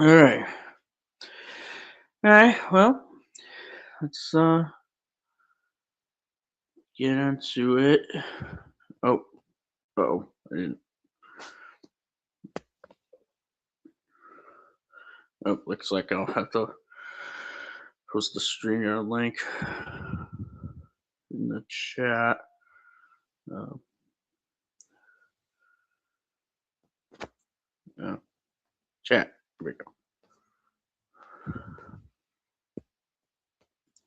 All right. All right. Well, let's get into it. Oh, oh, I didn't. Oh, looks like I'll have to post the streamer link in the chat. Uh, uh, chat. Here we go.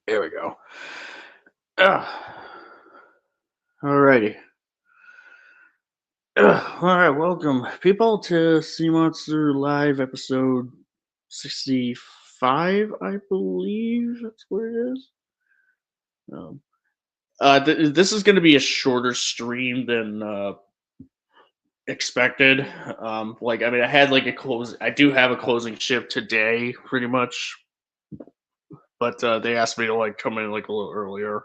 There we go. Alrighty. All right, welcome people to Sea Monster Live episode 65, I believe that's what it is. Um, this is going to be a shorter stream than expected. I mean, I had like I do have a closing shift today, pretty much, but they asked me to like come in like a little earlier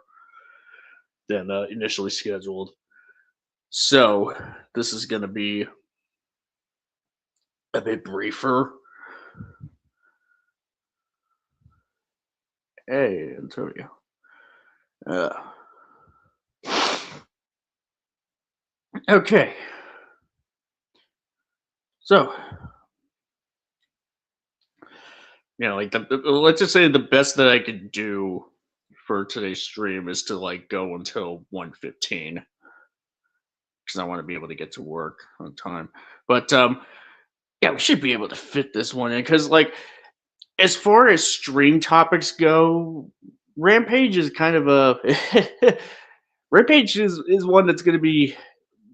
than initially scheduled. So this is going to be a bit briefer. Hey, Antonio. Okay. So, like let's just say the best that I could do for today's stream is to like go until 1:15 because I want to be able to get to work on time. But yeah, we should be able to fit this one in because like as far as stream topics go, Rampage is kind of a Rampage is one that's going to be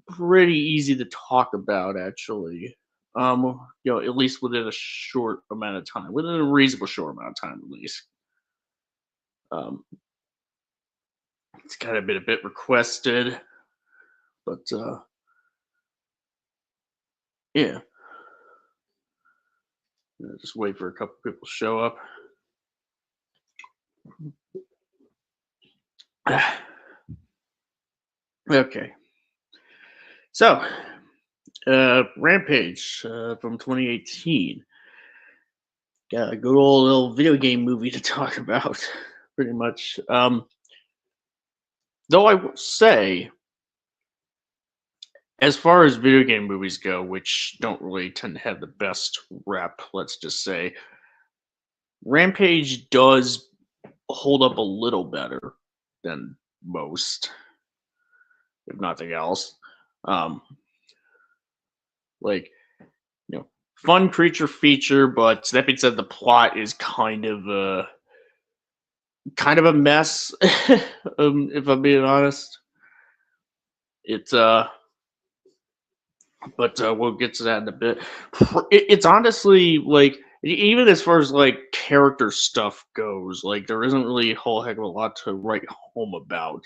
pretty easy to talk about actually. At least within a short amount of time, within a reasonable short amount of time, at least. Um, it's kind of been a bit requested, but yeah. Just wait for a couple people to show up. Okay. So, Rampage from 2018. Got a good old little video game movie to talk about, pretty much. Though I will say, as far as video game movies go, which don't really tend to have the best rep, let's just say, Rampage does hold up a little better than most, if nothing else. Um, like, fun creature feature, but that being said, the plot is kind of a mess. If I'm being honest, it's but we'll get to that in a bit. It's honestly like even as far as like character stuff goes, like there isn't really a whole heck of a lot to write home about.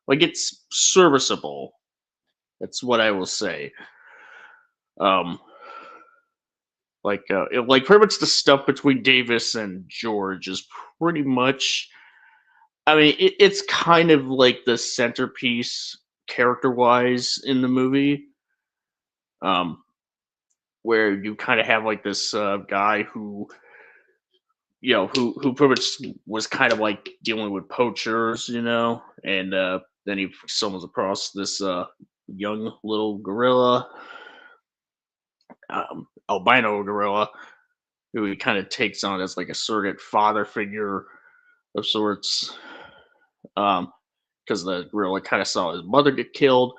Like it's serviceable. That's what I will say. Um, like pretty much the stuff between Davis and George is pretty much. I mean, it's kind of like the centerpiece character-wise in the movie. Um, where you kind of have like this guy who who pretty much was kind of like dealing with poachers, and then he stumbles across this young little gorilla, albino gorilla, who he kind of takes on as like a surrogate father figure of sorts, because the gorilla kind of saw his mother get killed.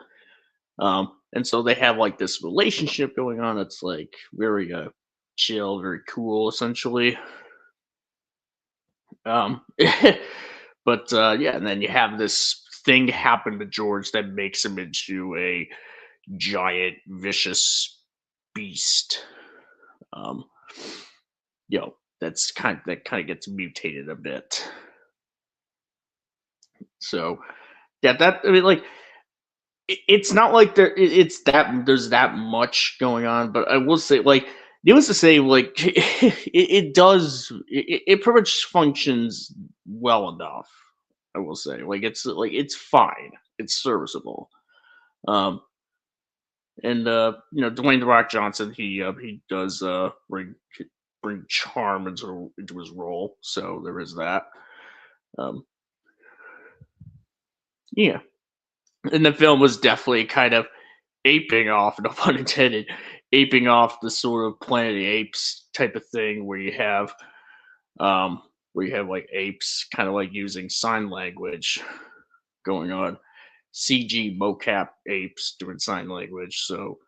And so they have like this relationship going on that's like very chill, very cool, essentially. Um, but yeah, and then you have this thing happen to George that makes him into a giant, vicious beast. Um, that kind of gets mutated a bit. So yeah, that I mean, like it's not like there's that much going on, but I will say, like, needless to say, like it does it pretty much functions well enough. I will say, like it's fine, it's serviceable. Um, and Dwayne the Rock Johnson, he does bring bring charm into his role. So there is that. Um, yeah, and the film was definitely kind of aping off, no pun intended, aping off the sort of Planet of the Apes type of thing um, where you have like apes kind of like using sign language going on, CG mocap apes doing sign language. So,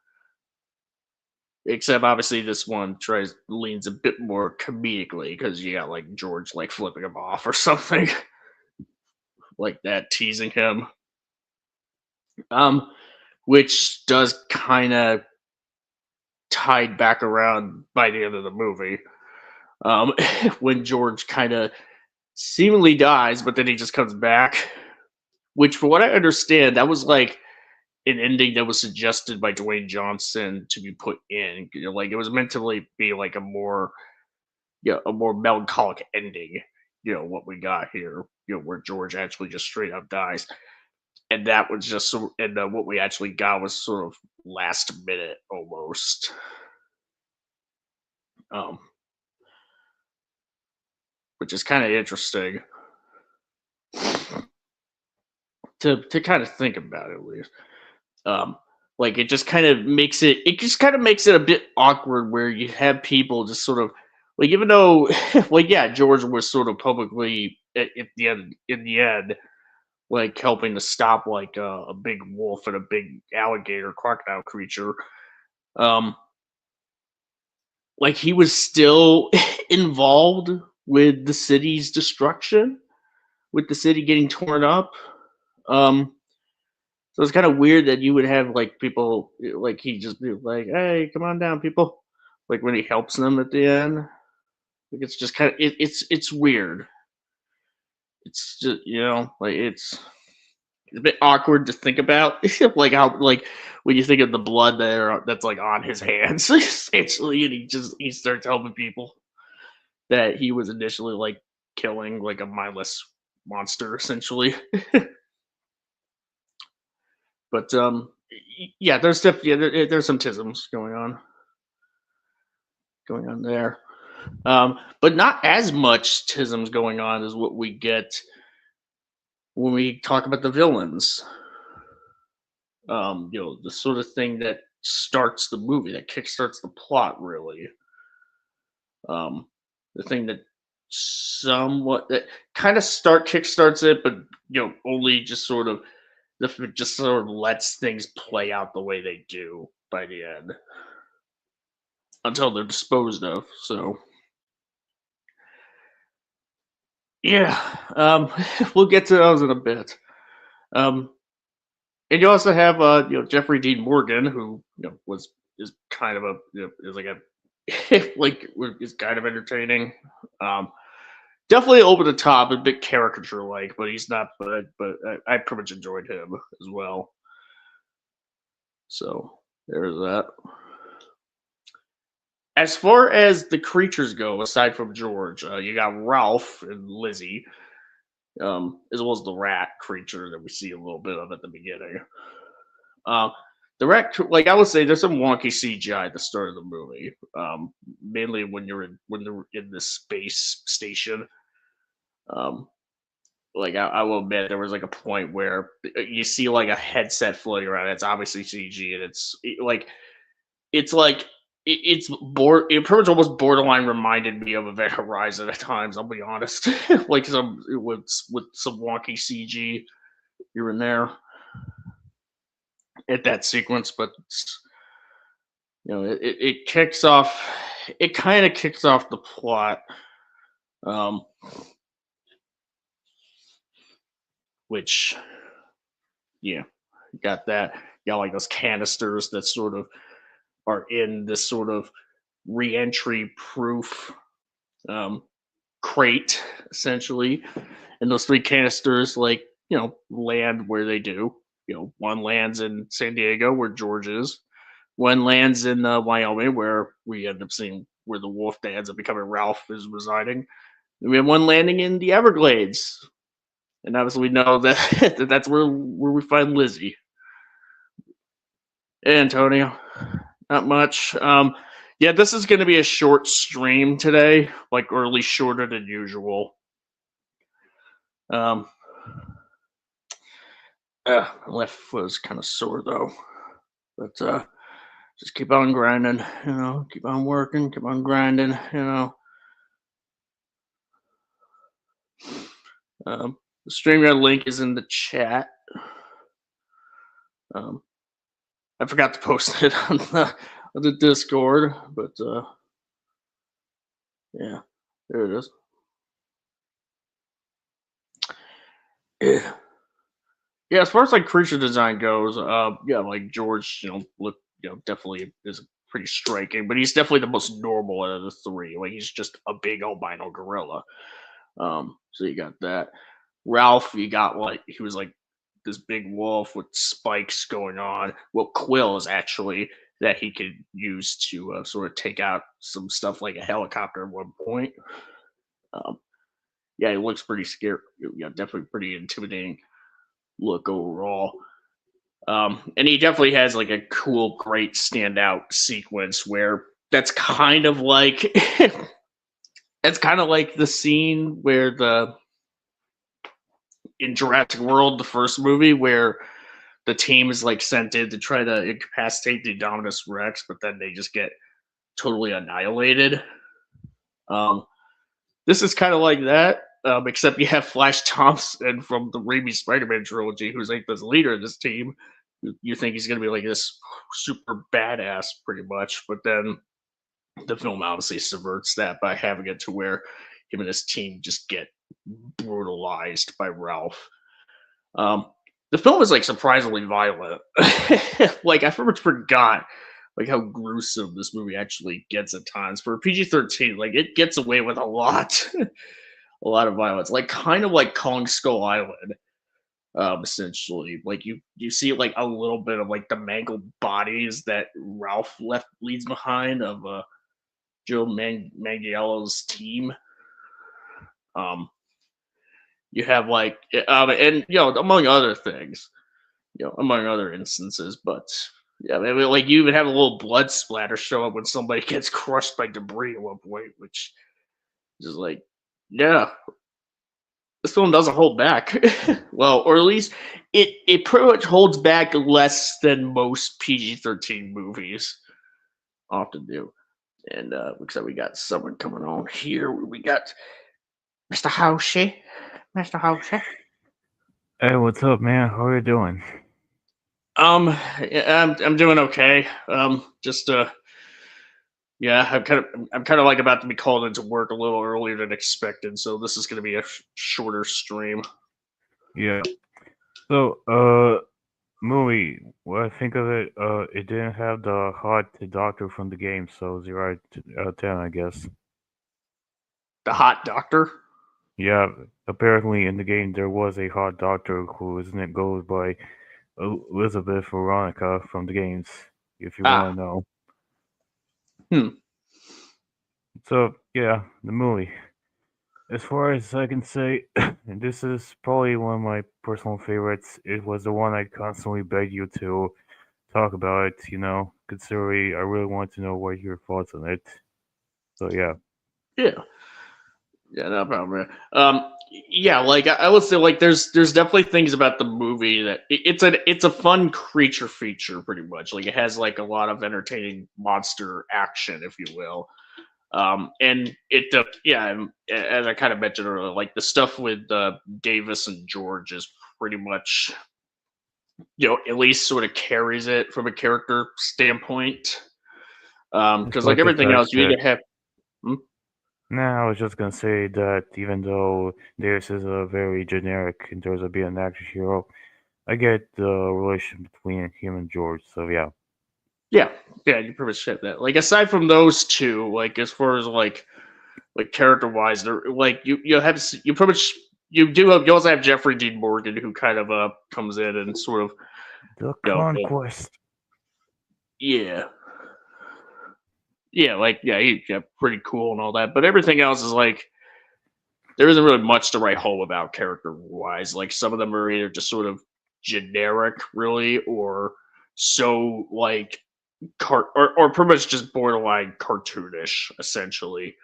except obviously this one leans a bit more comedically because you got like George like flipping him off or something like that, teasing him. Um, which does kind of tied back around by the end of the movie. Um, when George kind of seemingly dies, but then he just comes back. Which, for what I understand, that was like an ending that was suggested by Dwayne Johnson to be put in. You know, like it was meant to like, be like a more melancholic ending. You know what we got here. You know where George actually just straight up dies, and that was just and what we actually got was sort of last minute almost. Um, which is kind of interesting to kind of think about at least. Um, like it just kind of makes it a bit awkward where you have people just sort of like even though like yeah George was sort of publicly at the end in the end like helping to stop like a big wolf and a big alligator crocodile creature um like he was still involved with the city's destruction, with the city getting torn up. um So it's kind of weird that you would have like people like he just be like, "Hey, come on down, people!" Like when he helps them at the end. Like it's just kind of it's weird. It's just like it's a bit awkward to think about, like how like when you think of the blood that's like on his hands, essentially, and he starts helping people that he was initially like killing like a mindless monster, essentially. But yeah, there's definitely there's some tisms going on there. But not as much tisms going on as what we get when we talk about the villains. The sort of thing that starts the movie, that kickstarts the plot, really. Um, the thing that somewhat that kind of kickstarts it, but only just sort of just sort of lets things play out the way they do by the end until they're disposed of. So yeah, we'll get to those in a bit. Um, and you also have Jeffrey Dean Morgan, who is kind of is like a is kind of entertaining. Um, Definitely over the top, a bit caricature like, but he's not. But I pretty much enjoyed him as well. So there's that. As far as the creatures go, aside from George, you got Ralph and Lizzie, as well as the rat creature that we see a little bit of at the beginning. Um, the rat, like I would say, there's some wonky CGI at the start of the movie. Mainly when they're in the space station. Um, like I will admit, there was like a point where you see like a headset floating around. It's obviously CG, and it's like it pretty much almost borderline reminded me of Event Horizon at times. I'll be honest, like some with some wonky CG here and there at that sequence, but it kicks off. It kind of kicks off the plot, um, which yeah, you got that. You got like those canisters that sort of are in this sort of re-entry proof um, crate, essentially. And those three canisters, like, land where they do. One lands in San Diego, where George is. One lands in Wyoming, where we end up seeing where the wolf that ends up becoming Ralph is residing. And we have one landing in the Everglades. And obviously, we know that that's where we find Lizzie. Hey, Antonio. Not much. Yeah, this is going to be a short stream today, like, or at least shorter than usual. Um, my left foot is kind of sore though, but just keep on grinding, keep on working, keep on grinding. The StreamYard link is in the chat. I forgot to post it on the Discord, but yeah, there it is. Yeah. Yeah, as far as like creature design goes, yeah, like George, definitely is pretty striking, but he's definitely the most normal out of the three. Like he's just a big albino gorilla. So you got that. Ralph, you got like he was like this big wolf with spikes going on. Well, quills actually that he could use to sort of take out some stuff like a helicopter at one point. Um, yeah, he looks pretty scary. Yeah, definitely pretty intimidating look overall. And he definitely has like a cool, great standout sequence where that's kind of like it's kind of like the scene where the in Jurassic World, the first movie, where the team is like sent in to try to incapacitate the Indominus Rex, but then they just get totally annihilated. This is kind of like that, except you have Flash Thompson from the Raimi Spider-Man trilogy, who's like this leader of this team. You think he's gonna be like this super badass, pretty much, but then the film obviously subverts that by having it to where him and his team just get brutalized by Ralph. The film is like surprisingly violent. Like I forgot like how gruesome this movie actually gets at times. For PG-13, like it gets away with a lot, a lot of violence. Like kind of like Kong Skull Island, essentially. Like you see like a little bit of like the mangled bodies that Ralph leaves behind of Joe Manganiello's team. You have like, and among other things, among other instances, but yeah, maybe like you even have a little blood splatter show up when somebody gets crushed by debris at one point, which is like, yeah, this film doesn't hold back. Well, or at least it pretty much holds back less than most PG-13 movies often do. And looks like we got someone coming on here. We got Mr. Housey. Mr. Housey. Hey, what's up, man? How are you doing? Yeah, I'm doing okay. Just yeah, I'm kind of like about to be called into work a little earlier than expected, so this is going to be a shorter stream. Yeah. So, movie. What I think of it, it didn't have the hot doctor from the game, so 0 out of 10, I guess. The Hot Doctor. Yeah. Apparently, in the game, there was a hot doctor whose name goes by Elizabeth Veronica from the games. If you want Ah, to know. hmm. So, yeah, the movie. As far as I can say, and this is probably one of my personal favorites. It was the one I constantly begged you to talk about it, considering I really want to know what your thoughts on it. So yeah. Yeah, yeah, no problem. Yeah, like I would say, like there's definitely things about the movie that it's a fun creature feature, pretty much. Like it has like a lot of entertaining monster action, if you will. And yeah, as I kind of mentioned earlier, like the stuff with Davis and George is pretty much, at least sort of carries it from a character standpoint. Just Because like like a everything fact else, you check. either have, hmm? Nah, I was just gonna say that even though this is a very generic in terms of being an action hero, I get the relation between him and George. So yeah. Yeah, yeah, you pretty much said that. Like aside from those two, like as far as like character wise, they're like you pretty much you also have Jeffrey Dean Morgan who kind of comes in and sort of The you know uh, conquest. yeah. Yeah, like he's pretty cool and all that, but everything else is like there isn't really much to write home about character wise. Like some of them are either just sort of generic, really, or so like or pretty much just borderline cartoonish, essentially.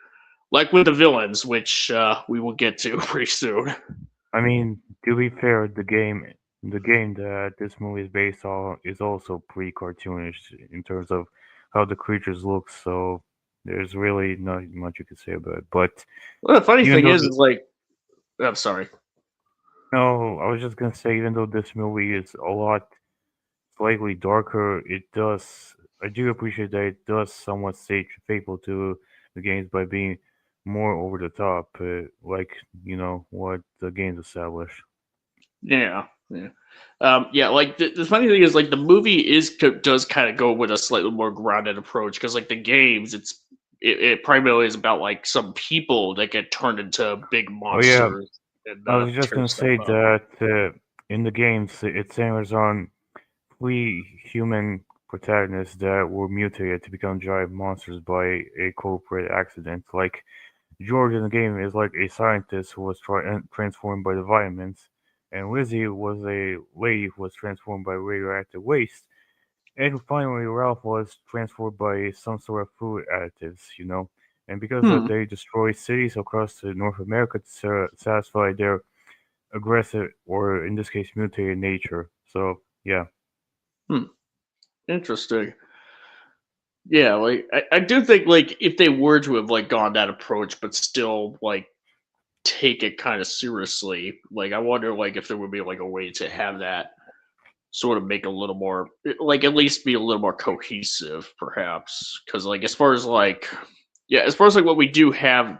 Like with the villains, which we will get to pretty soon. I mean, to be fair, the game that this movie is based on is also pretty cartoonish in terms of how the creatures look. So there's really not much you could say about it. But Well, the funny even thing though is like, I'm sorry. no, I was just gonna say, even though this movie is a lot slightly darker, I do appreciate that it does somewhat stay faithful to the games by being more over the top, like what the games establish. Yeah, yeah, yeah. Like the funny thing is, like the movie does kind of go with a slightly more grounded approach because, like the games, it primarily is about like some people that get turned into big Oh yeah, monsters and I was just tear gonna stuff say up. that in the games it centers on three human protagonists that were mutated to become giant monsters by a corporate accident. Like George in the game is like a scientist who was transformed by the vitamins, and Lizzie was a lady who was transformed by radioactive waste, and finally Ralph was transformed by some sort of food additives. And because of Hmm. that, they destroy cities across North America to satisfy their aggressive, or in this case, mutated nature. So yeah. Hmm. Interesting. Yeah, like I do think like if they were to have like gone that approach, but still like take it kind of seriously, like I wonder like if there would be like a way to have that sort of make a little more like at least be a little more cohesive perhaps because like as far as like yeah as far as like what we do have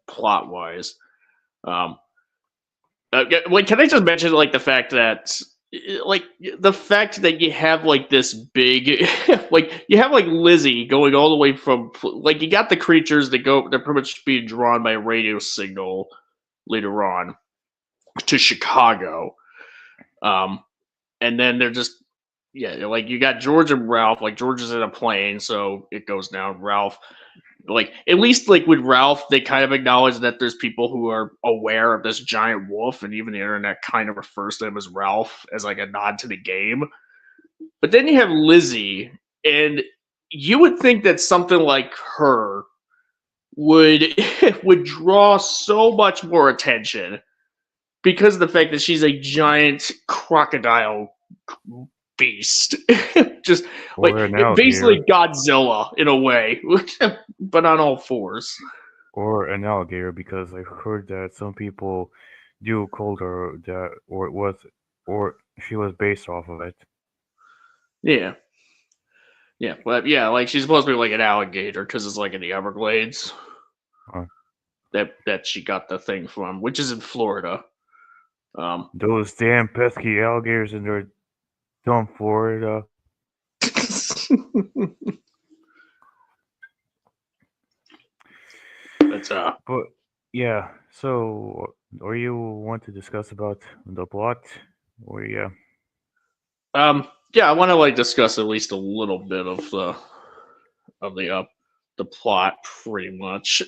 plot wise um like can I just mention like the fact that like the fact that you have like this big like you have like Lizzie going all the way from like you got the creatures that go they're pretty much being drawn by a radio signal later on to Chicago um and then they're just yeah, like you got George and Ralph. Like George is in a plane, so it goes down. Ralph, like at least like with Ralph, they kind of acknowledge that there's people who are aware of this giant wolf, and even the internet kind of refers to him as Ralph as like a nod to the game. But then you have Lizzie, and you would think that something like her would would draw so much more attention because of the fact that she's a giant crocodile beast. Just like Or an alligator. basically Godzilla in a way, but on all fours. Because I've heard that some people do call her that, or she was based off of it. Yeah, yeah, but yeah, like she's supposed to be like an alligator because it's like in the Everglades Uh, that she got the thing from, which is in Florida. Um, those damn pesky alligators in their dumb Florida. but But yeah, so or you want to discuss about the plot? Or yeah. yeah, I want to like discuss at least a little bit of the plot, pretty much.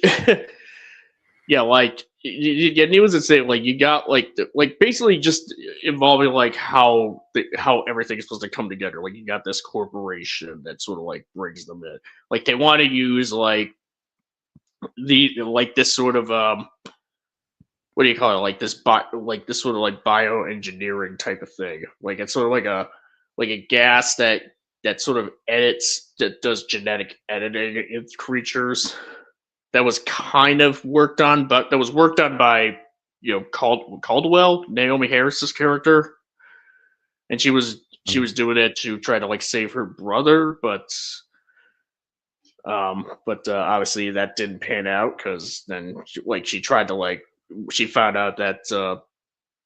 Yeah, like and he was saying like you got like like basically just involving like how everything's supposed to come together. Like you got this corporation that sort of like brings them in. Like they want to use like the like this sort of what do you call it? Like like this sort of like bioengineering type of thing. Like it's sort of like a gas that sort of edits that does genetic editing in creatures that was kind of worked on, but that was worked on by Caldwell, Naomi Harris's character, and she was doing it to try to like save her brother, but obviously that didn't pan out because then like she tried to like she found out that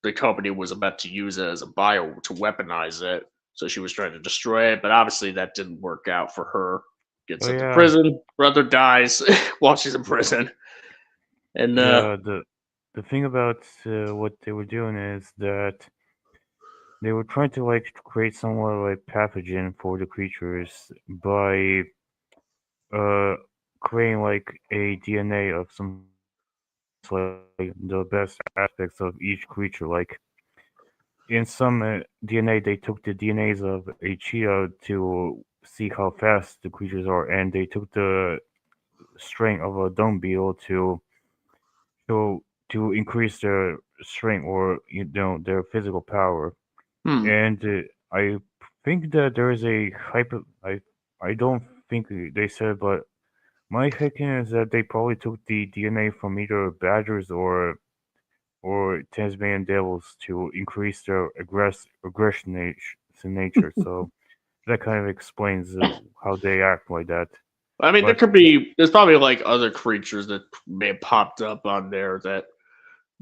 the company was about to use it as a bio to weaponize it, so she was trying to destroy it, but obviously that didn't work out for her. Gets Oh into yeah, prison, brother dies while she's in prison, and yeah. The thing about what they were doing is that they were trying to like create somewhat like pathogen for the creatures by uh creating like a DNA of some sort that represents like the best aspects of each creature. Like in some DNA, they took the DNAs of a cheetah to see how fast the creatures are, and they took the strength of a dung beetle to to increase their strength or their physical power. Hmm. And I think that there is a hyper. I don't think they said, but my thinking is that they probably took the DNA from either badgers or Tasmanian devils to increase their nature. So that kind of explains how they act like that. I mean, But there's probably like other creatures that may have popped up on there that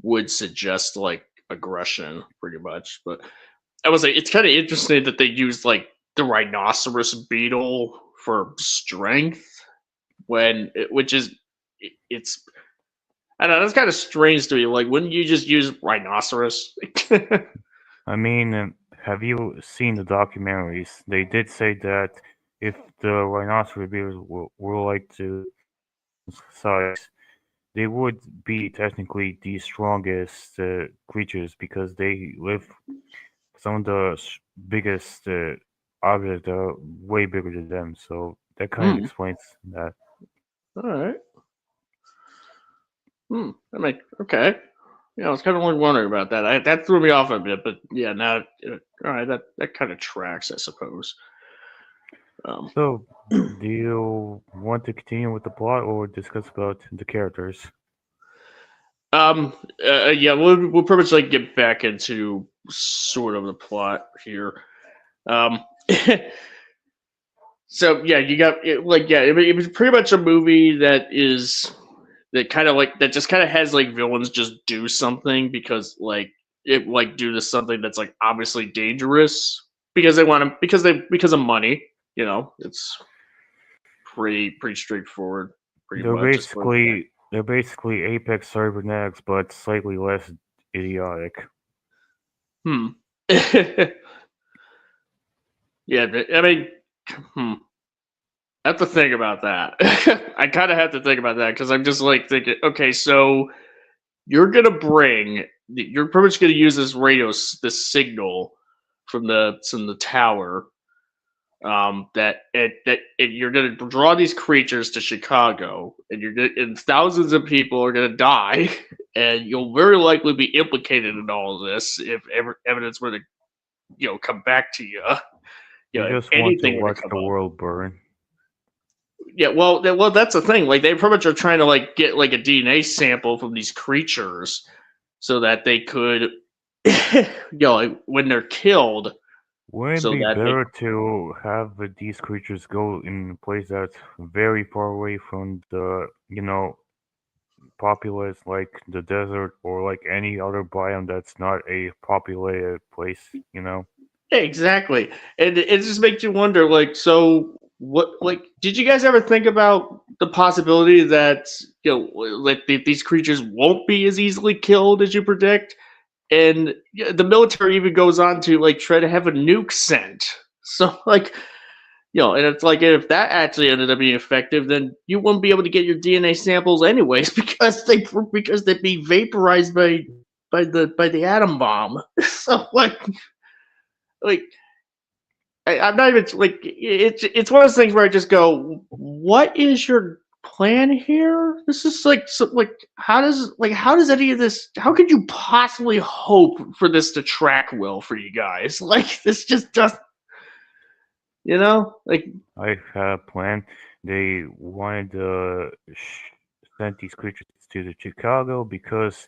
would suggest like aggression, pretty much. But I was like, it's kind of interesting that they used like the rhinoceros beetle for strength which is it's I don't know, that's kind of strange to me. Like, wouldn't you just use rhinoceros? I mean, have you seen the documentaries? They did say that if the rhinoceros bears were like to size, they would be technically the strongest creatures because they live some of the biggest objects are way bigger than them. So that kind of Hmm. explains that. All right. Hmm. That make okay. Yeah, I was kind of like wondering about that. That threw me off a bit, but yeah, now all right, that kind of tracks, I suppose. Um, So, do you want to continue with the plot or discuss about the characters? yeah, we'll pretty much like get back into sort of the plot here. Um, so yeah, you got like yeah, it was pretty much a movie that kind of like that just kind of has like villains just do something because like it like do this something that's like obviously dangerous because they want to because of money. You know, it's pretty straightforward, pretty They're much as far as basically Apex cybernetics, but slightly less idiotic. hmm. Yeah, I mean, hmm. I have to think about that. I kind of have to think about that because I'm just like thinking, okay, so you're pretty much gonna use this this signal from the tower. You're gonna draw these creatures to Chicago, and and thousands of people are gonna die, and you'll very likely be implicated in all of this if evidence were to come back to you. They If just want to anything were to watch come the up. world burn. Yeah, well, that's the thing. Like they pretty much are trying to like get like a DNA sample from these creatures so that they could, like when they're killed, Wouldn't it so be that they better to have these creatures go in a place that's very far away from the, populace, like the desert or like any other biome that's not a populated place? exactly, and it just makes you wonder. Like, so what? Like, did you guys ever think about the possibility that like these creatures won't be as easily killed as you predict? And yeah, the military even goes on to like try to have a nuke sent. So like and it's like if that actually ended up being effective, then you wouldn't be able to get your DNA samples anyways because they'd be vaporized by the atom bomb. So like I'm not even like it's one of those things where I just go, what is your plan here? This is like like how does any of this? How could you possibly hope for this to track well for you guys? Like this just does, like I had a plan. They wanted to send these creatures to the Chicago because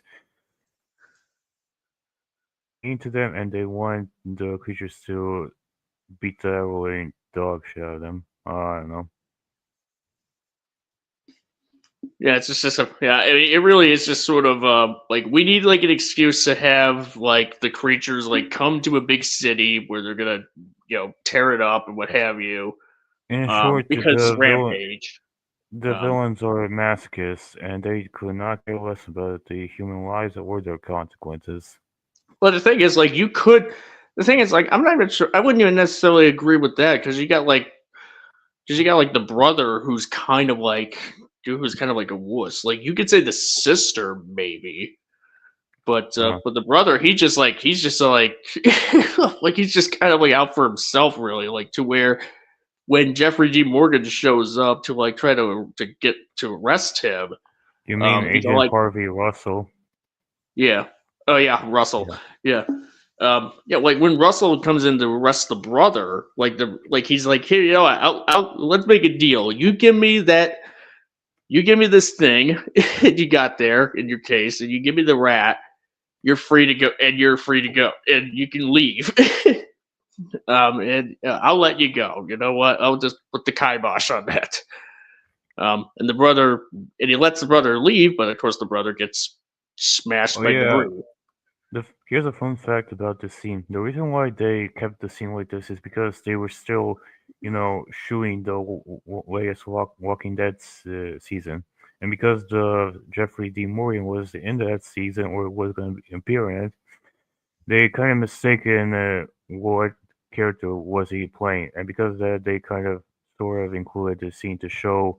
into them, and they want the creatures to beat the ever dog shit out of them. I don't know. yeah, it's just a yeah. I mean, it really is just sort of like we need like an excuse to have like the creatures like come to a big city where they're gonna tear it up and what have you. In short, Because Rampage. the Um, villains are masochists, and they could not care less about the human lives or their consequences. but the thing is, like, you could. The thing is, like, I'm not even sure. I wouldn't even necessarily agree with that because you got like the brother who's kind of like a wuss. Like, you could say the sister maybe, Uh, but the brother, he's just like like he's just kind of like out for himself, really. Like to where when Jeffrey D. Morgan shows up to like try to get to arrest him. You mean Agent Like, Harvey Russell? yeah, oh yeah, Russell, Yeah. yeah. Yeah, like when Russell comes in to arrest the brother, he's like, here, let's make a deal. You give me this thing you got there in your case, and you give me the rat. You're free to go, and you can leave. And I'll let you go. You know what? I'll just put the kibosh on that. And he lets the brother leave, but of course the brother gets smashed Oh by yeah. debris. Here's a fun fact about this scene. The reason why they kept the scene like this is because they were still, shooting the latest Walking Dead season, and because the Jeffrey D. Morgan was in that season or was going to appear in it, they kind of mistaken what character was he playing, and because of that, they kind of sort of included the scene to show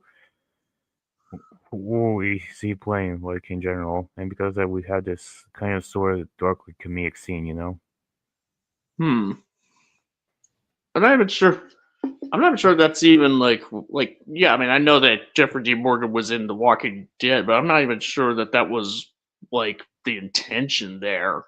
who we see playing, like in general, and because of that, we had this kind of sort of darkly comedic scene. Hmm. I'm not even sure. I'm not sure that's even yeah. I mean, I know that Jeffrey D. Morgan was in The Walking Dead, but I'm not even sure that was like the intention there.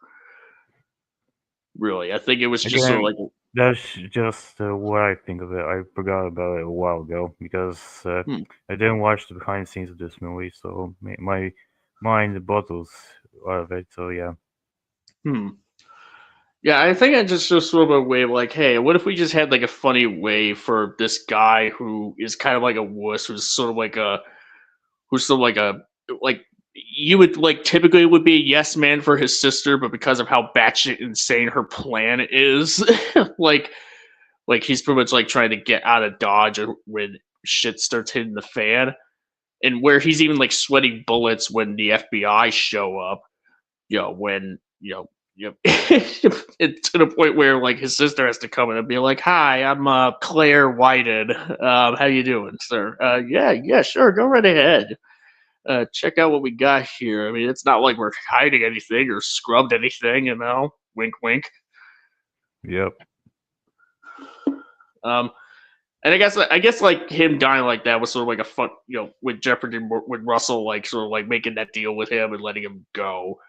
Really, I think it was just sort of Again, like, that's just what I think of it. I forgot about it a while ago because hmm, I didn't watch the behind the scenes of this movie, so my mind bottles out of it. So yeah, hmm. Yeah, I think I just sort of a way of like, hey, what if we just had like a funny way for this guy who is kind of like a wuss, who's sort of like you would like typically would be a yes man for his sister, but because of how batshit insane her plan is, like he's pretty much like trying to get out of Dodge when shit starts hitting the fan, and where he's even like sweating bullets when the FBI show up. When it's to the point where like his sister has to come in and be like, "Hi, I'm Claire Whited. How you doing, sir? Yeah, sure, go right ahead. Check out what we got here. I mean, it's not like we're hiding anything or scrubbed anything, Wink, wink. yep, Um, and I guess like him dying like that was sort of like a fun, with Jeopardy, with Russell like sort of like making that deal with him and letting him go,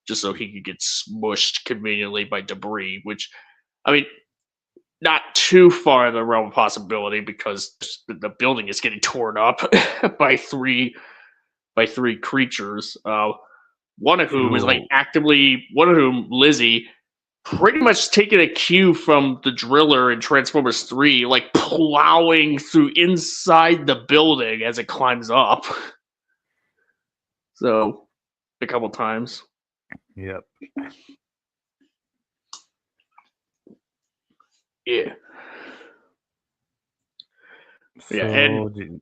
just so he could get smushed conveniently by debris. Which, I mean, not too far in the realm of possibility because the building is getting torn up by three creatures. One of whom is like true. one of whom, Lizzie, pretty much taking a cue from the driller in Transformers 3, like plowing through inside the building as it climbs up. So, a couple times. Yep. Yeah. Yeah, and So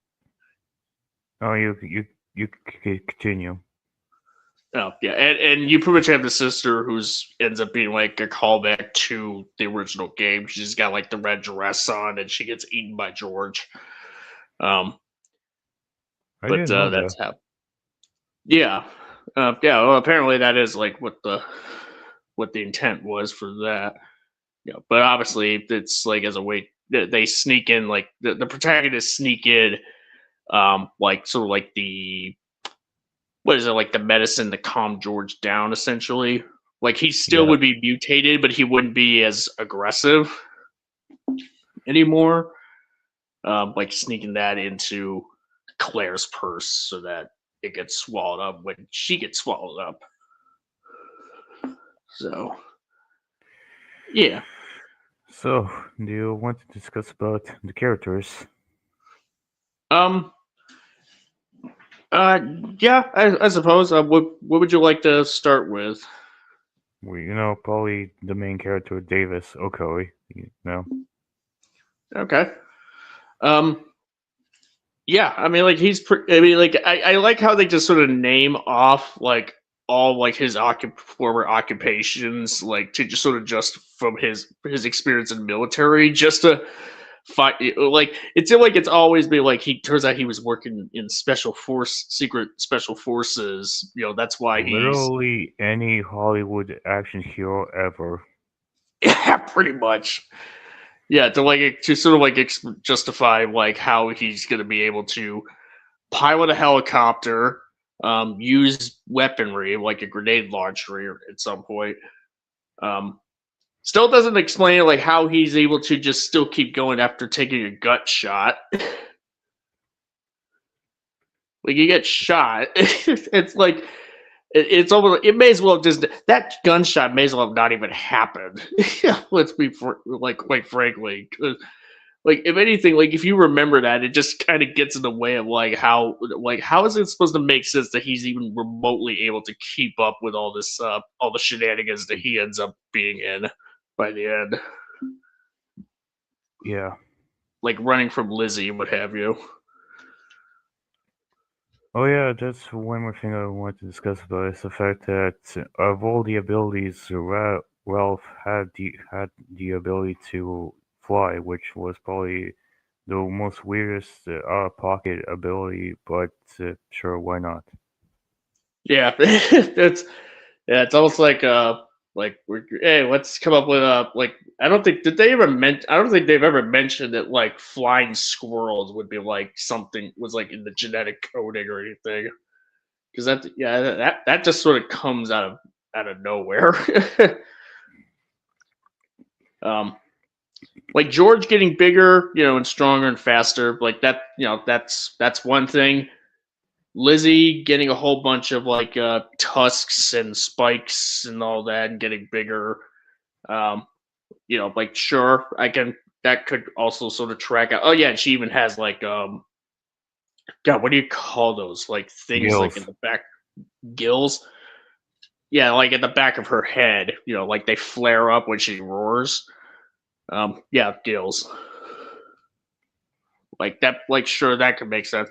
oh, you continue. oh yeah, and you pretty much have the sister who's ends up being like a callback to the original game. She's got like the red dress on, and she gets eaten by George. Um, I but didn't know that. that's how. Yeah, yeah. Well, apparently that is like what the intent was for that. Yeah, but obviously it's like as a way they sneak in, like the protagonists sneak in, like sort of like the what is it, like the medicine to calm George down, essentially. Like he still Yeah. would be mutated, but he wouldn't be as aggressive anymore. Like sneaking that into Claire's purse so that it gets swallowed up when she gets swallowed up. So yeah. So, do you want to discuss about the characters? Um. Yeah. I suppose. What would you like to start with? Well, probably the main character, Davis Okoye. Okay. Um. Yeah, I mean, like I mean, like I like how they just sort of name off like all like his former occupations, like to just sort of just from his experience in the military, just to fight. Like it seemed like it's always been like he turns out he was working in secret special forces. That's why he's Literally any Hollywood action hero ever. yeah, pretty much. Yeah, to sort of like justify like how he's going to be able to pilot a helicopter, use weaponry like a grenade launcher at some point. Still doesn't explain like how he's able to just still keep going after taking a gut shot. Like you get shot, it's like it's almost it may as well just that gunshot may as well have not even happened. Let's be like quite frankly, like if anything, like if you remember that, it just kind of gets in the way of like how is it supposed to make sense that he's even remotely able to keep up with all this all the shenanigans that he ends up being in by the end, Yeah. like running from Lizzie, what have you. Oh yeah, that's one more thing I want to discuss about is the fact that of all the abilities, Ralph had the ability to fly, which was probably the most weirdest out of pocket ability, but sure, why not? Yeah, it's almost like we're hey, let's come up with like I don't think did they ever I don't think they've ever mentioned that like flying squirrels would be like something was like in the genetic coding or anything because that just sort of comes out of nowhere. um, like George getting bigger, and stronger and faster, like that, that's one thing. Lizzie getting a whole bunch of like tusks and spikes and all that and getting bigger. Um, like sure, I can that could also sort of track out. Oh yeah, and she even has like God, what do you call those? Like things like in Gills. the back gills. Yeah, like at the back of her head, like they flare up when she roars. Yeah, gills. Like that, like sure that could make sense.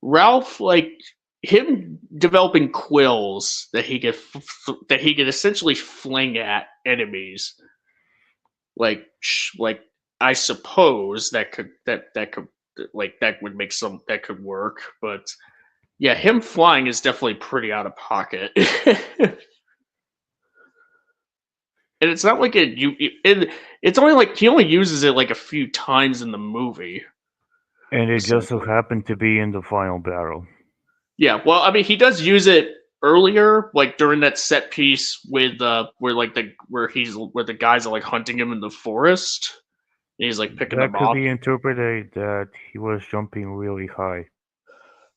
Ralph, like him developing quills that he could essentially fling at enemies. Like I suppose that could like that would make some that could work, but yeah, him flying is definitely pretty out of pocket. And it's not like it's only like he only uses it like a few times in the movie. And it just so Essentially. happened to be in the final battle. Yeah, well, I mean, he does use it earlier, like during that set piece with where the guys are like hunting him in the forest. And he's like picking That them could off. be interpreted that he was jumping really high.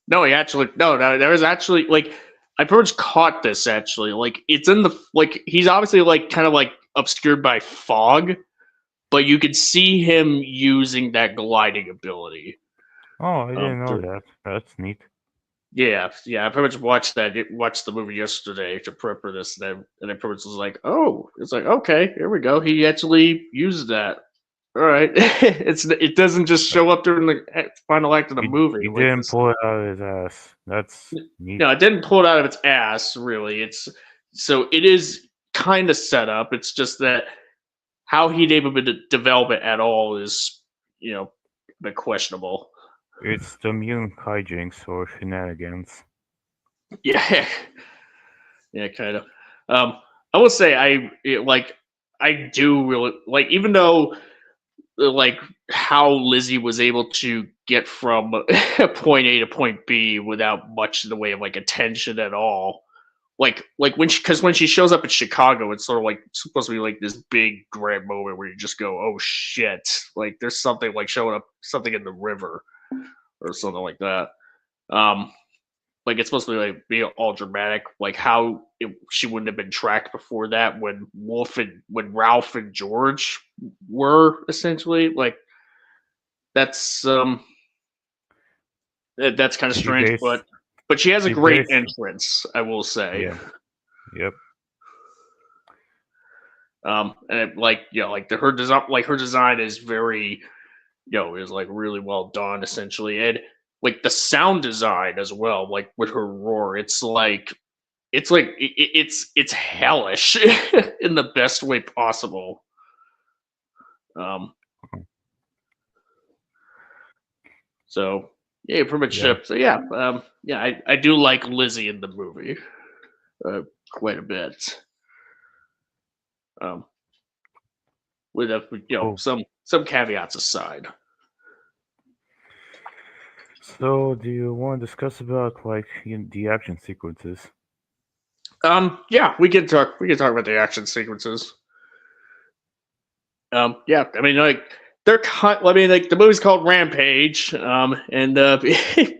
No, he actually no. There was actually like I pretty much caught this actually. Like it's in the like he's obviously like kind of like obscured by fog, but you could see him using that gliding ability. Oh, I didn't know Through, that. That's neat. yeah. I pretty much watched the movie yesterday to prep for this, and I pretty much was like, oh, it's like okay, here we go. He actually used that. All right, it doesn't just show up during the final act of the movie He like didn't this. pull it out of his ass. That's neat. No, it didn't pull it out of its ass. Really, it's so it is kind of set up. It's just that how he'd able to develop it at all is a bit questionable. It's the mutant hijinks or shenanigans. Yeah, yeah, kind of. I will say I do really like even though like how Lizzie was able to get from point A to point B without much in the way of like attention at all. Like when she shows up in Chicago, it's sort of like supposed to be like this big grand moment where you just go, oh shit, like there's something like showing up something in the river or something like that. Um, like it's supposed to be all dramatic, like how she wouldn't have been tracked before that when Ralph and George were essentially like that's that's kind of She strange, base but she has a she great base entrance, I will say. yeah. Yep. And like her design is very is like really well done essentially, and like the sound design as well, like with her roar, it's hellish in the best way possible. Um, so yeah, pretty much. Yeah. So yeah, yeah, I do like Lizzie in the movie quite a bit. Um, with Oh, some caveats aside. so do you want to discuss about like the action sequences? Yeah, we can talk about the action sequences. Yeah, I mean, like I mean, like the movie's called Rampage, and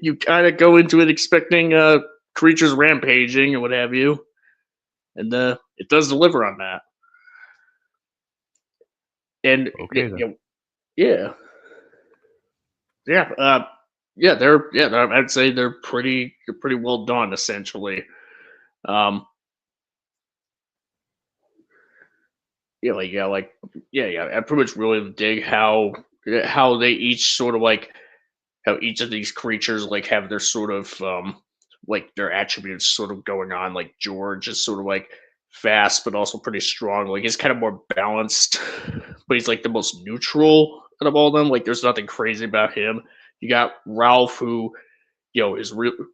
you kind of go into it expecting creatures rampaging and what have you, and it does deliver on that. And Okay then. yeah, yeah, I'd say they're pretty well done, essentially. Um, like I pretty much really dig how they each sort of like how each of these creatures like have their sort of like their attributes sort of going on. Like George is sort of like fast but also pretty strong. Like he's kind of more balanced, but he's like the most neutral out of all of them. Like there's nothing crazy about him. You got Ralph who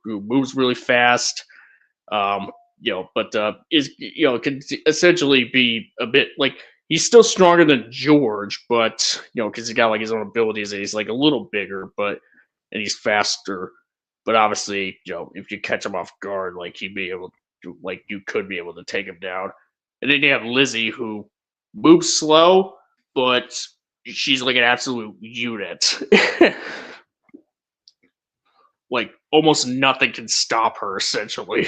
who moves really fast. Um, but is can essentially be a bit like he's still stronger than George, but because he got like his own abilities and he's like a little bigger, but and he's faster. But obviously, if you catch him off guard, like he'd be able to, like you could be able to take him down. And then you have Lizzie who moves slow, but she's like an absolute unit. Like almost nothing can stop her, essentially.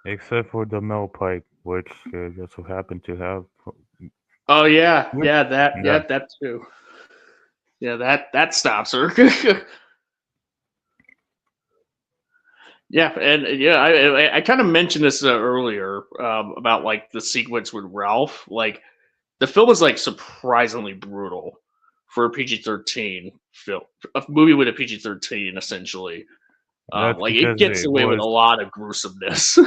Except for the metal pipe, which just so happened to have. Oh yeah, What? Yeah. that too. Yeah, that stops her. Yeah, and yeah, I kind of mentioned this earlier about like the sequence with Ralph. Like the film is like surprisingly brutal for a PG-13 film, a movie with a PG-13 essentially. That's Like it because gets it away with was. a lot of gruesomeness.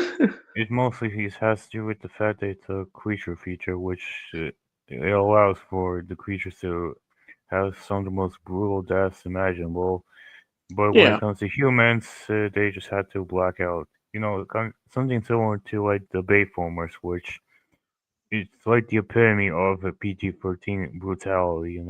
It mostly has to do with the fact that it's a creature feature, which it allows for the creatures to have some of the most brutal deaths imaginable. But when it Yeah, comes to humans, they just had to black out. Something similar to like the Bayformers, which it's like the epitome of a PG-13 brutality.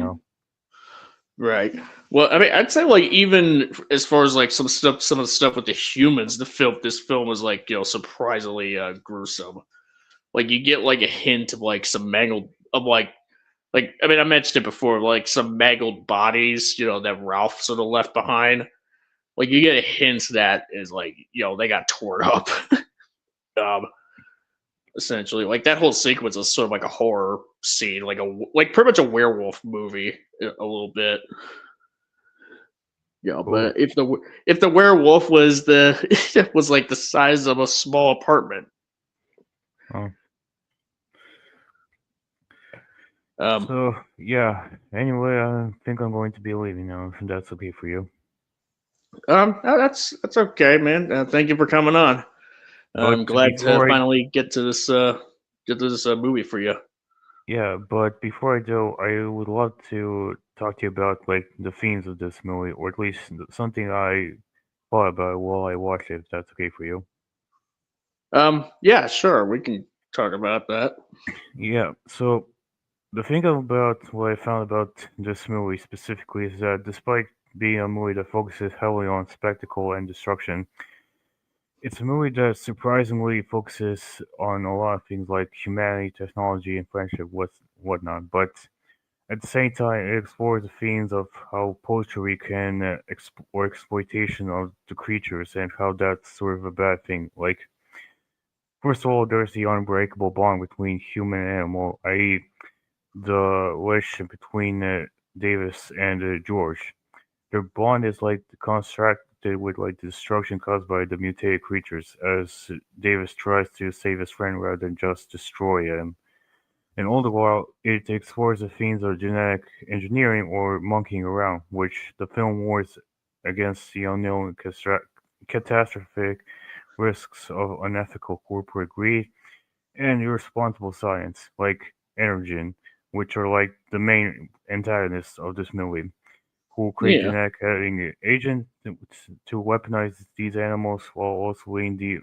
right. Well, I mean, I'd say like even as far as like some of the stuff with the humans, this film is like surprisingly gruesome. Like you get like a hint of like some mangled of like I mean I mentioned it before, like some mangled bodies, that Ralph sort of left behind. Like you get a hint that is like they got torn up. um, Essentially, like that whole sequence is sort of like a horror scene, like pretty much a werewolf movie a little bit. Oh, But if the werewolf was the was like the size of a small apartment. oh. Um, So yeah. Anyway, I think I'm going to be leaving now. If that's okay for you. that's okay, man. Thank you for coming on. I'm But glad to before I finally get to this movie for you. Yeah, but before I do, I would love to talk to you about like the themes of this movie, or at least something I thought about while I watched it. If that's okay for you. Yeah, sure, we can talk about that. Yeah. So the thing about what I found about this movie specifically is that despite being a movie that focuses heavily on spectacle and destruction, it's a movie that surprisingly focuses on a lot of things like humanity, technology, and friendship, whatnot. But at the same time, it explores the themes of how poetry can or exploitation of the creatures and how that's sort of a bad thing. Like, first of all, there's the unbreakable bond between human and animal, i.e., the relationship between Davis and George. Their bond is like constructed with like the destruction caused by the mutated creatures, as Davis tries to save his friend rather than just destroy him. And all the while, it explores the themes of genetic engineering or monkeying around, which the film warns against the unknown catastrophic risks of unethical corporate greed and irresponsible science, like Energen, which are like the main antagonists of this movie, who create Yeah, genetic editing agents to weaponize these animals while also leading the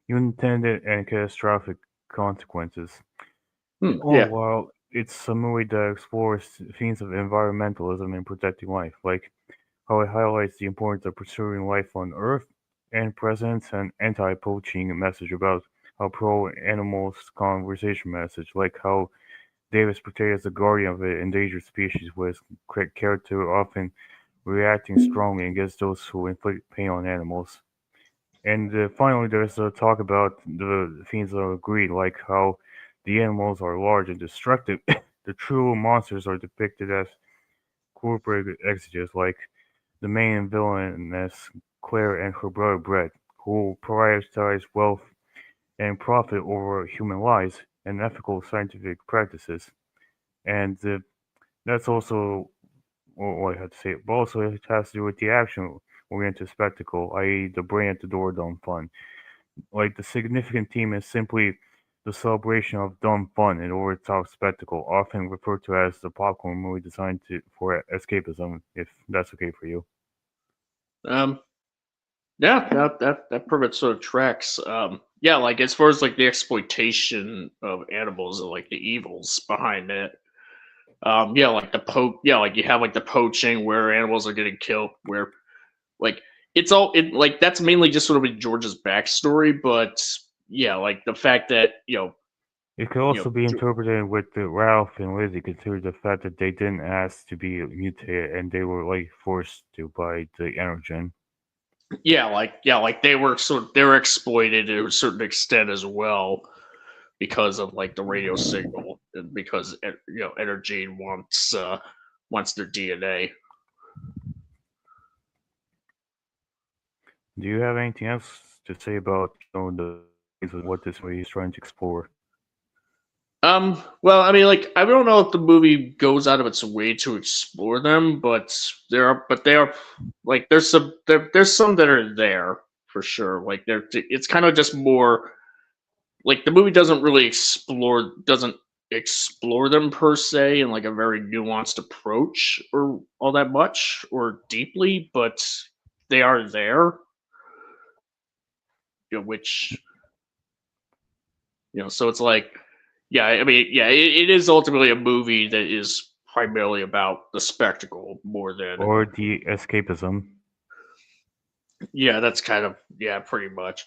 unintended and catastrophic consequences. And all Yeah. while it's a movie that explores themes of environmentalism and protecting life, like how it highlights the importance of preserving life on Earth and presents an anti-poaching message about how pro-animals conversation message, like how Davis portrayed as the guardian of an endangered species with character often reacting strongly against those who inflict pain on animals. And finally, there's a talk about the themes of greed, like how the animals are large and destructive. The true monsters are depicted as corporate executives, like the main villainess Claire and her brother Brett, who prioritize wealth and profit over human lives and ethical scientific practices. And that's also what I had to say. But also, it has to do with the action-oriented spectacle, i.e., the brain at the door dumb fun. Like the significant theme is simply the celebration of dumb fun and over-the-top spectacle, often referred to as the popcorn movie designed for escapism. If that's okay for you. Um. Yeah. That pretty much sort of tracks. Yeah. Like as far as like the exploitation of animals and like the evils behind it. Yeah. Like Yeah. Like you have like the poaching where animals are getting killed. Where like like that's mainly just sort of in George's backstory, but yeah, like the fact that It could you know, also be Ge- interpreted with the Ralph and Lizzie, considering the fact that they didn't ask to be mutated and they were like forced to by the Energen. yeah, like they were exploited to a certain extent as well because of like the radio signal and because energy wants their DNA. Do you have anything else to say about the things of what this movie is trying to explore? Well, I mean, like, I don't know if the movie goes out of its way to explore them, but they are, like, there's some that are there for sure. Like, it's kind of just more, like, the movie doesn't explore them per se in like a very nuanced approach or all that much or deeply, but they are there, which so it's like, yeah, I mean, yeah, it is ultimately a movie that is primarily about the spectacle more than, Or the escapism? yeah, that's kind of, yeah, pretty much.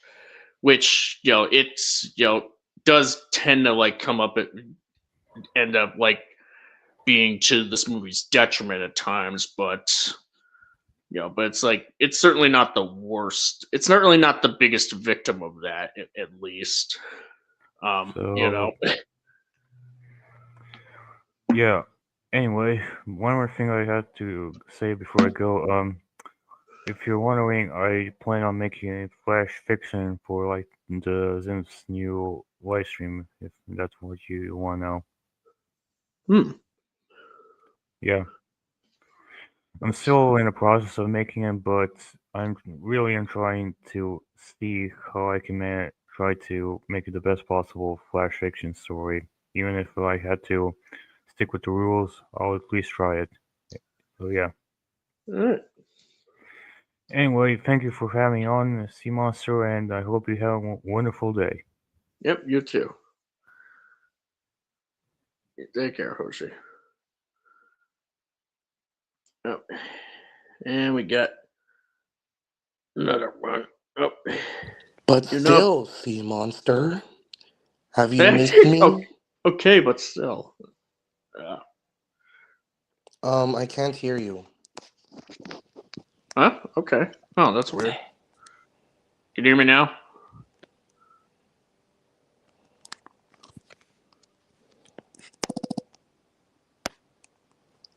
Which, it's, does tend to like come up at end up like being to this movie's detriment at times, but but it's like it's certainly not the worst. It's not really not the biggest victim of that, at least. You know. So, yeah. Anyway, one more thing I had to say before I go. If you're wondering, I plan on making a flash fiction for like the Zim's new live stream. If that's what you want to know. Hmm. Yeah, I'm still in the process of making it, but I'm trying to see how I can try to make it the best possible flash fiction story. Even if I had to stick with the rules, I'll at least try it. So yeah. All right. Anyway, thank you for having me on, Sea Monster, and I hope you have a wonderful day. Yep. You too. Take care, Hoshi. Oh, and we got another one. Oh, But you know. still, sea monster, have you missed Okay, me? okay, but still. Uh, I can't hear you. huh? Okay. Oh, that's weird. Can you hear me now?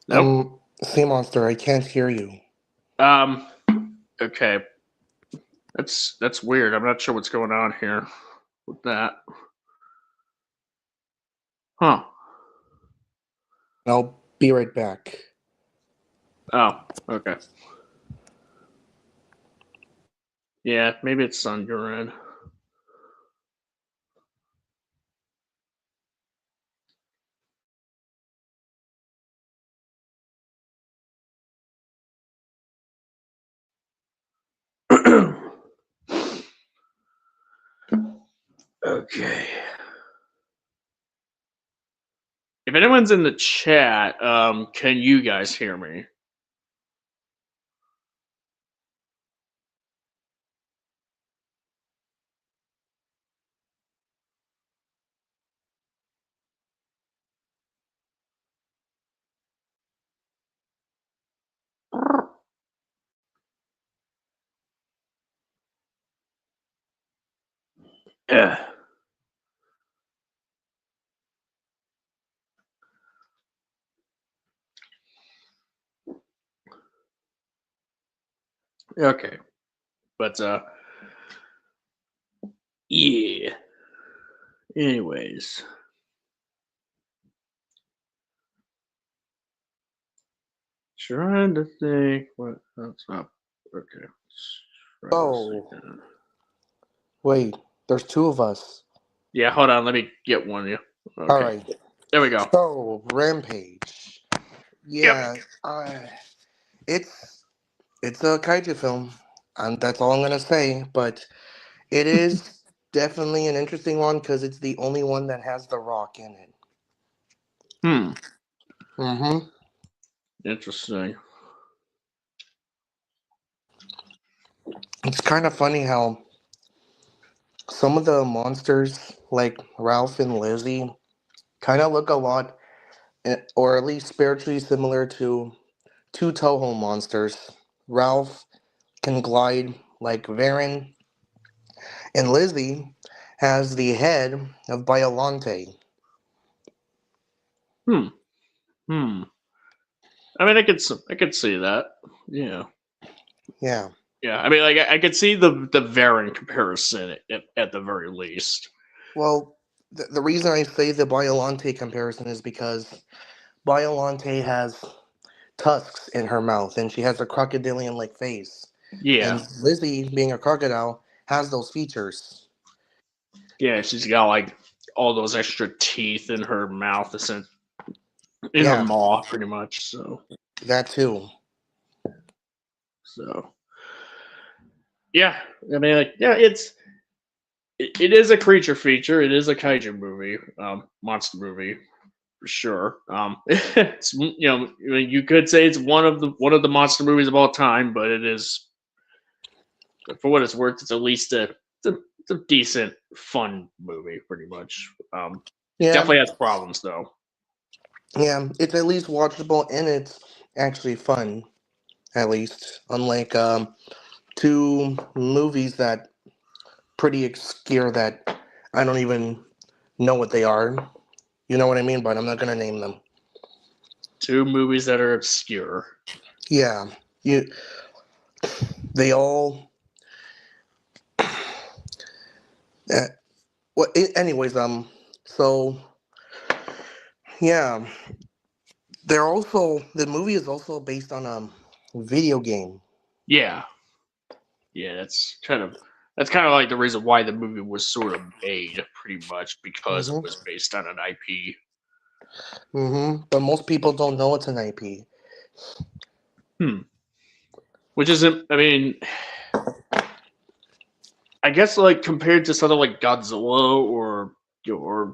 Nope. Sea monster, I can't hear you. Um. Okay. That's weird. I'm not sure what's going on here with that. Huh. I'll be right back. Oh. Okay. Yeah. Maybe it's on your end. Okay. If anyone's in the chat, can you guys hear me? Yeah. Okay. But yeah. Anyways. Trying to think what that's not okay. Try this Oh, again. wait. There's two of us. Yeah, hold on, let me get one of you. All Okay. right. There we go. So, Rampage. Yep. Yeah, it's a kaiju film, and that's all I'm gonna say. But it is definitely an interesting one because it's the only one that has The Rock in it. Hmm. Mm-hmm. Interesting. It's kind of funny how some of the monsters, like Ralph and Lizzie, kind of look a lot, or at least spiritually similar to two Toho monsters. Ralph can glide like Varen, and Lizzie has the head of Biolante. Hmm. Hmm. I mean, I could see that. Yeah. Yeah. Yeah. I mean, like, I could see the Varen comparison at the very least. Well, the reason I say the Biolante comparison is because Biolante has tusks in her mouth, and she has a crocodilian-like face. And Yeah. Lizzie, being a crocodile, has those features. Yeah. She's got like all those extra teeth in her mouth, in her Yeah, maw, pretty much. So. that too. So. Yeah. I mean, like, yeah, it is a creature feature. It is a kaiju movie, monster movie for sure. It's you could say it's one of the monster movies of all time, but it is, for what it's worth, it's at least it's a decent, fun movie, pretty much. It Yeah, definitely has problems though. yeah, it's at least watchable and it's actually fun, at least. Unlike two movies that pretty obscure that I don't even know what they are. You know what I mean, but I'm not gonna name them. Two movies that are obscure. Yeah, you. They all. Uh, anyways, so yeah, they're also the movie is also based on a video game. Yeah, yeah, that's kind of like the reason why the movie was sort of made, pretty much because it Mm-hmm. was based on an IP. Mm-hmm. But most people don't know it's an IP. Hmm. Which isn't, I mean, I guess like compared to something like Godzilla or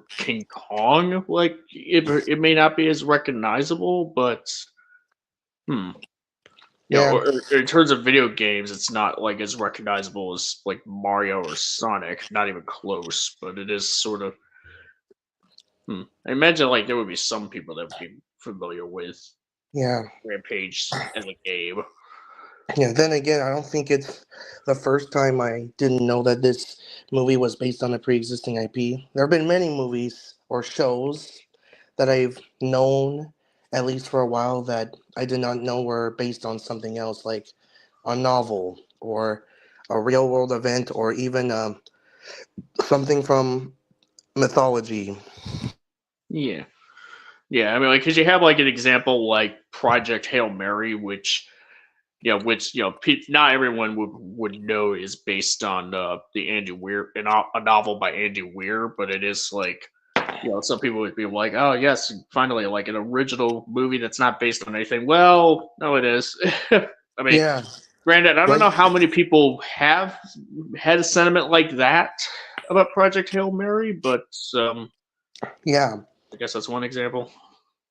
King Kong, like it may not be as recognizable, but hmm, Yeah, or in terms of video games, it's not like as recognizable as like Mario or Sonic, not even close. But it is sort of. I imagine like there would be some people that would be familiar with yeah, Rampage as a game. yeah. Then again, I don't think it's the first time I didn't know that this movie was based on a pre-existing IP. There have been many movies or shows that I've known at least for a while that I did not know were based on something else, like a novel or a real world event or even something from mythology. Yeah. Yeah, I mean, like, because you have like an example like Project Hail Mary, which not everyone would know is based on the Andy Weir, a novel by Andy Weir, but it is like, some people would be like, oh yes, finally like an original movie that's not based on anything. Well, no, it is. I mean, Yeah, granted, I don't like know how many people have had a sentiment like that about Project Hail Mary, but yeah, I guess that's one example.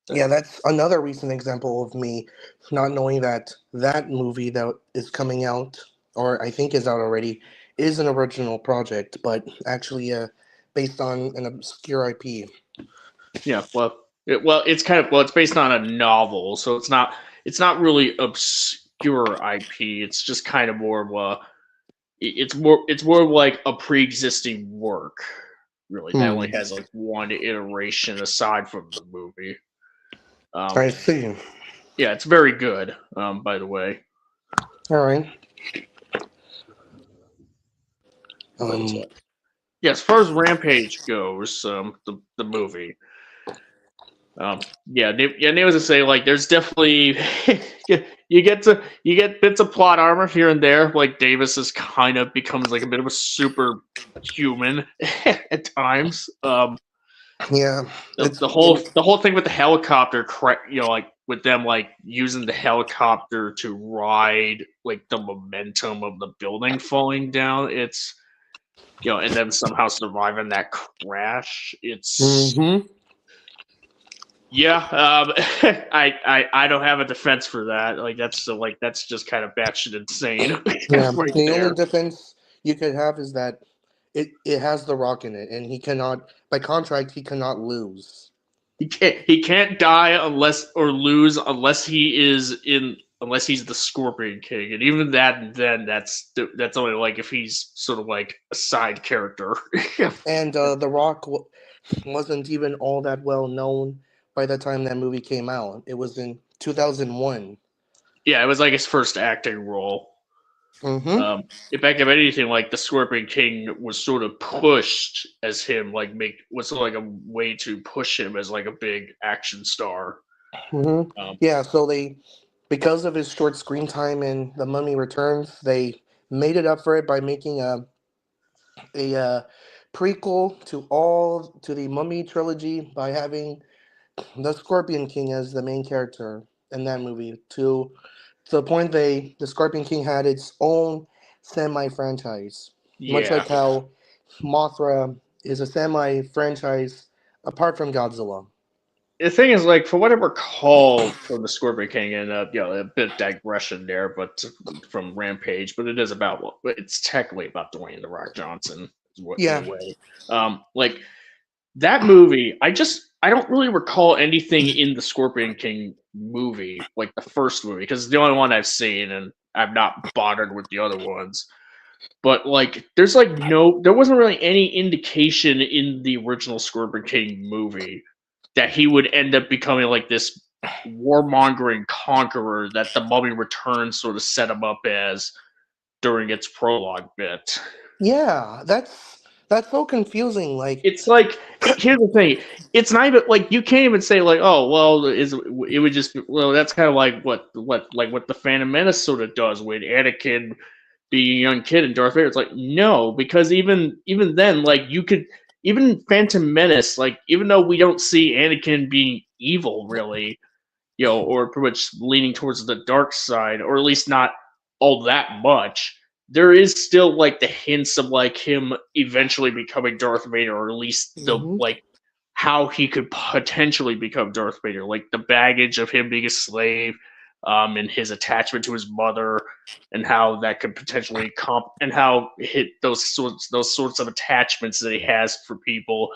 Yeah, that's another recent example of me not knowing that that movie that is coming out, or I think is out already, is an original project, but actually based on an obscure IP. Yeah, it's kind of it's based on a novel, so it's not really obscure IP. It's just kind of more of a it's more of like a pre-existing work, really, that only Hmm. has like one iteration aside from the movie. I see. Yeah, it's very good. By the way, All right. but Um. yeah, as far as Rampage goes, the movie, needless to say, like, there's definitely you get bits of plot armor here and there. Like Davis is kind of becomes like a bit of a superhuman at times. Yeah. The, It's the whole the whole thing with the helicopter, like with them like using the helicopter to ride like the momentum of the building falling down. It's and then somehow surviving that crash. It's Mm-hmm. Yeah, I don't have a defense for that. Like that's just kind of batshit insane, Yeah. right The only there. defense you could have is that it has the Rock in it, and he cannot, by contract, he cannot lose. He can't die unless or lose unless he's the Scorpion King, and even then that's only like if he's sort of like a side character. And the Rock wasn't even all that well known by the time that movie came out. It was in 2001. Yeah, it was like his first acting role. Mm-hmm. In fact, if anything, like the Scorpion King was sort of pushed as him, like was sort of like a way to push him as like a big action star. Mm-hmm. Um, Yeah, so because of his short screen time in The Mummy Returns, they made it up for it by making a prequel to the Mummy trilogy by having the Scorpion King as the main character in that movie. To the point the Scorpion King had its own semi franchise, much yeah, like how Mothra is a semi franchise apart from Godzilla. the thing is, like, from what I recall from the Scorpion King, and a bit of digression there, but from Rampage, but it is about it's technically about Dwayne the Rock Johnson, Yeah. anyway. Like that movie, I don't really recall anything in the Scorpion King movie, like the first movie, because it's the only one I've seen, and I've not bothered with the other ones. But like, there wasn't really any indication in the original Scorpion King movie that he would end up becoming like this warmongering conqueror that the Mummy Returns sort of set him up as during its prologue bit. Yeah, that's so confusing. Like, It's like, here's the thing: it's not even like you can't even say like, oh well, it would just that's kind of like what the Phantom Menace sort of does with Anakin being a young kid and Darth Vader. It's like no, because even then, like you could even Phantom Menace, like even though we don't see Anakin being evil really, or pretty much leaning towards the dark side, or at least not all that much. There is still like the hints of like him eventually becoming Darth Vader, or at least the hmm like how he could potentially become Darth Vader, like the baggage of him being a slave, and his attachment to his mother, and how that could potentially and how hit those sorts of attachments that he has for people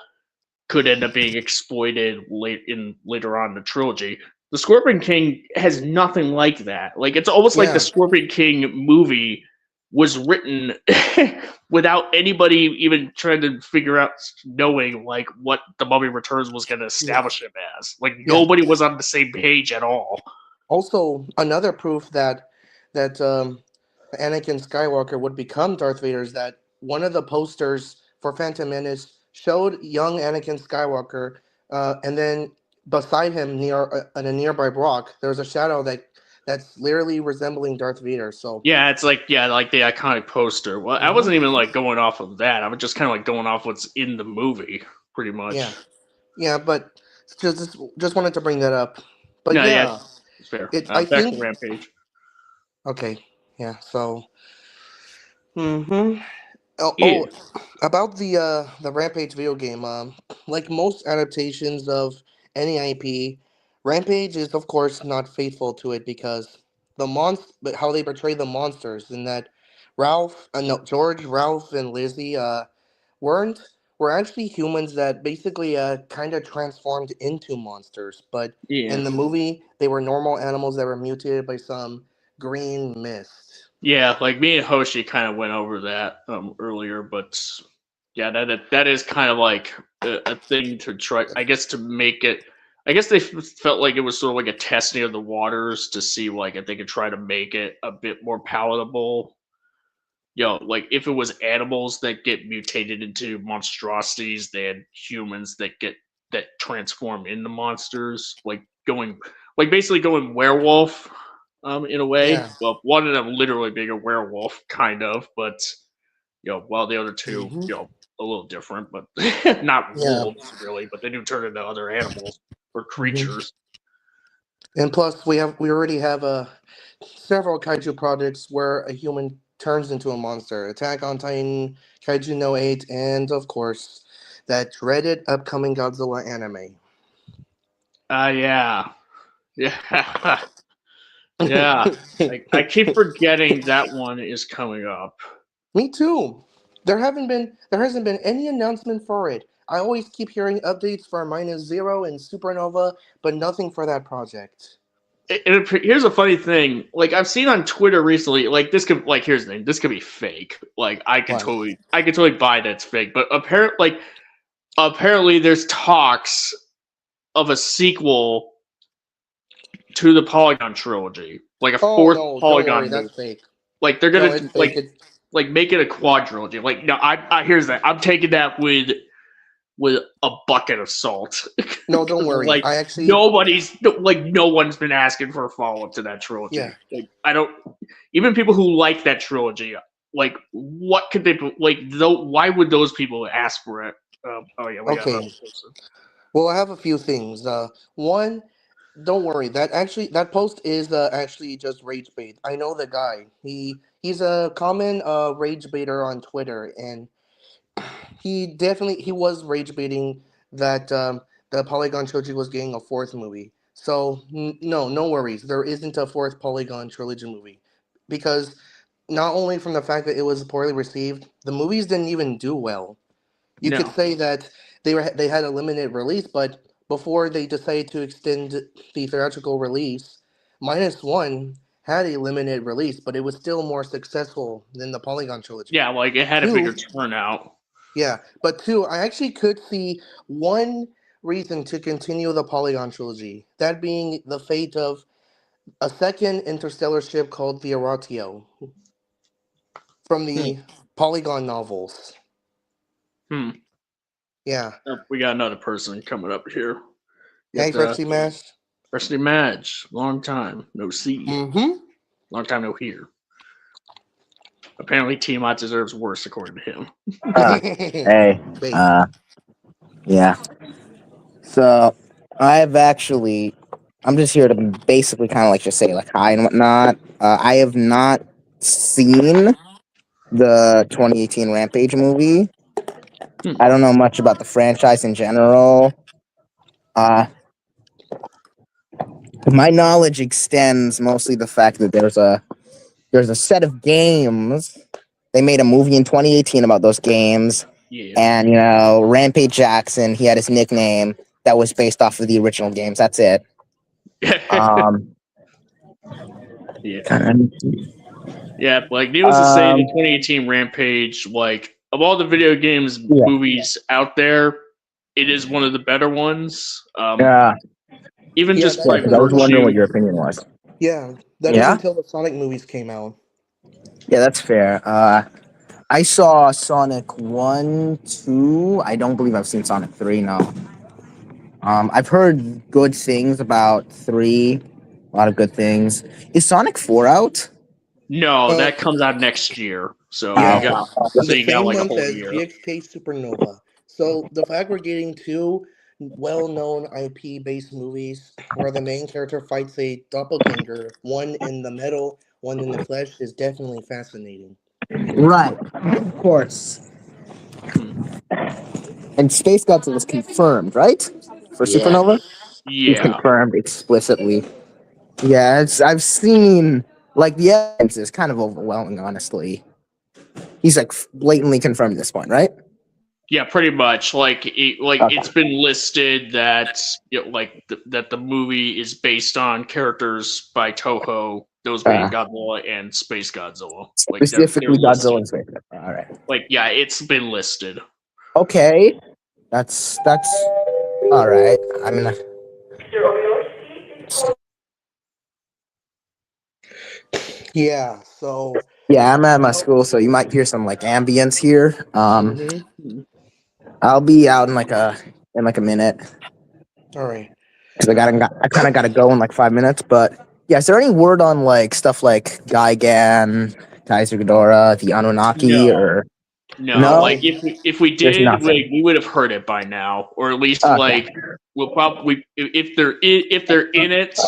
could end up being exploited later on in the trilogy. The Scorpion King has nothing like that. Like it's almost like the yeah, Scorpion King movie was written without anybody even trying to figure out knowing like what the Mummy Returns was going to yeah, establish him as. Like yeah. nobody was on the same page at all. Also, another proof that Anakin Skywalker would become Darth Vader is that one of the posters for Phantom Menace showed young Anakin Skywalker, and then beside him, near on a nearby rock, there's a shadow that's literally resembling Darth Vader. So, Yeah, it's like like the iconic poster. Well, I mhm, wasn't even like going off of that. I was just kind of like going off what's in the movie, pretty yeah, much. yeah. But just wanted to bring that up. But No, yeah, yeah, it's fair. I Back to think Rampage. okay, yeah. So, hmm Yeah. about the Rampage video game, like most adaptations of any IP, Rampage is, of course, not faithful to it because but how they portray the monsters in that George, Ralph, and Lizzie weren't were actually humans that basically kind of transformed into monsters. But Yeah. in the movie, they were normal animals that were mutated by some green mist. Yeah, like me and Hoshi kind of went over that earlier, but yeah, that is kind of like a thing to try. I guess to make it. I guess they felt like it was sort of like a testing of the waters to see like if they could try to make it a bit more palatable. Like if it was animals that get mutated into monstrosities, they had humans that transform into monsters, like basically going werewolf, in a way. Yeah. Well, one of them literally being a werewolf, kind of, but while the other two, Hmm. a little different, but not Yeah. wolves really, but they do turn into other animals or Hmm. creatures. And plus, we already have several kaiju projects where a human turns into a monster. Attack on Titan, Kaiju No 8, and of course, that dreaded upcoming Godzilla anime. Yeah, yeah, yeah. I keep forgetting that one is coming up. Me too. There hasn't been any announcement for it. I always keep hearing updates for Minus Zero and Supernova, but nothing for that project. Here's a funny thing. Like I've seen on Twitter recently, like this could like here's the thing. This could be fake. Like What? I could totally buy that it's fake. But apparently there's talks of a sequel to the Polygon trilogy, like a Oh fourth no, don't worry, Polygon movie. that's fake. Like they're No, gonna it's fake. like make it a quadrilogy. Like no, I here's that. I'm taking that with a bucket of salt. No, don't worry. Like I actually, no one's been asking for a follow up to that yeah. trilogy. Like I don't even people who like that trilogy. Like what could they like? Though why would those people ask for it? Oh yeah, we got another Okay. person. Well, I have a few things. One, don't worry. That post is actually just rage bait. I know the guy. He's a common rage baiter on Twitter, and he was rage baiting that the Polygon trilogy was getting a fourth movie. So no worries. There isn't a fourth Polygon trilogy movie because not only from the fact that it was poorly received, the movies didn't even do well. You could No, say that they had a limited release, but before they decided to extend the theatrical release, Minus One had a limited release, but it was still more successful than the Polygon trilogy. yeah, like it had a Two, bigger turnout. yeah, but two, I actually could see one reason to continue the Polygon trilogy, that being the fate of a second interstellar ship called the Oratio from Hmm. the Polygon novels. Hmm. Yeah. We got another person coming up here. Hey, Got Freshly Mash. Freshly Madge. Long time no see. Mm-hmm. Long time no hear. Apparently, Tiamat deserves worse, according to him. Hey, Wait. yeah. So I'm just here to basically kind of like just say like hi and whatnot. I have not seen the 2018 Rampage movie. Hmm. I don't know much about the franchise in general. My knowledge extends mostly the fact that there's a set of games. They made a movie in 2018 about those games. Yeah. And, Rampage Jackson, he had his nickname that was based off of the original games. That's it. Um, Yeah. kind Yeah. Like, needless to say, the um, 2018 Rampage, like, of all the video games Yeah. movies out there, it is one of the better ones. yeah, Even Yeah, just that by because I was is wondering what virtue. your opinion was. yeah, that is Yeah? until the Sonic movies came out. Yeah, that's fair. I saw Sonic 1, 2. I don't believe I've seen Sonic 3, no. I've heard good things about 3. A lot of good things. Is Sonic 4 out? No, Uh, that comes out next year. So yeah, so the you got same like a month whole as year. GXK Supernova. So the fact we're getting two well-known IP-based movies where the main character fights a doppelganger, one in the metal, one in the flesh, is definitely fascinating. Right, of course. Hmm. And Space Godzilla was confirmed, right? For Yeah, Supernova? He's Yeah. confirmed explicitly. Yeah, I've seen like the evidence is kind of overwhelming, honestly. He's like blatantly confirmed this point, right? Yeah, pretty much. Okay. It's been listed that that the movie is based on characters by Toho, those being Godzilla and Space Godzilla. Like they're Specifically listed. Godzilla and Space Godzilla. All right. Like yeah, it's been listed. Okay. That's all right. I mean, Yeah. So. yeah, I'm at my school, so you might hear some like ambience here. Mhm. I'll be out in like a minute All right. because I kind of got to go in like 5 minutes. But yeah, is there any word on like stuff like Gigan, Kaiser Ghidorah, the Anunnaki, No. or No, no? like if we There's did, nothing. we would have heard it by now, or at least Okay. like we'll probably if they're in it.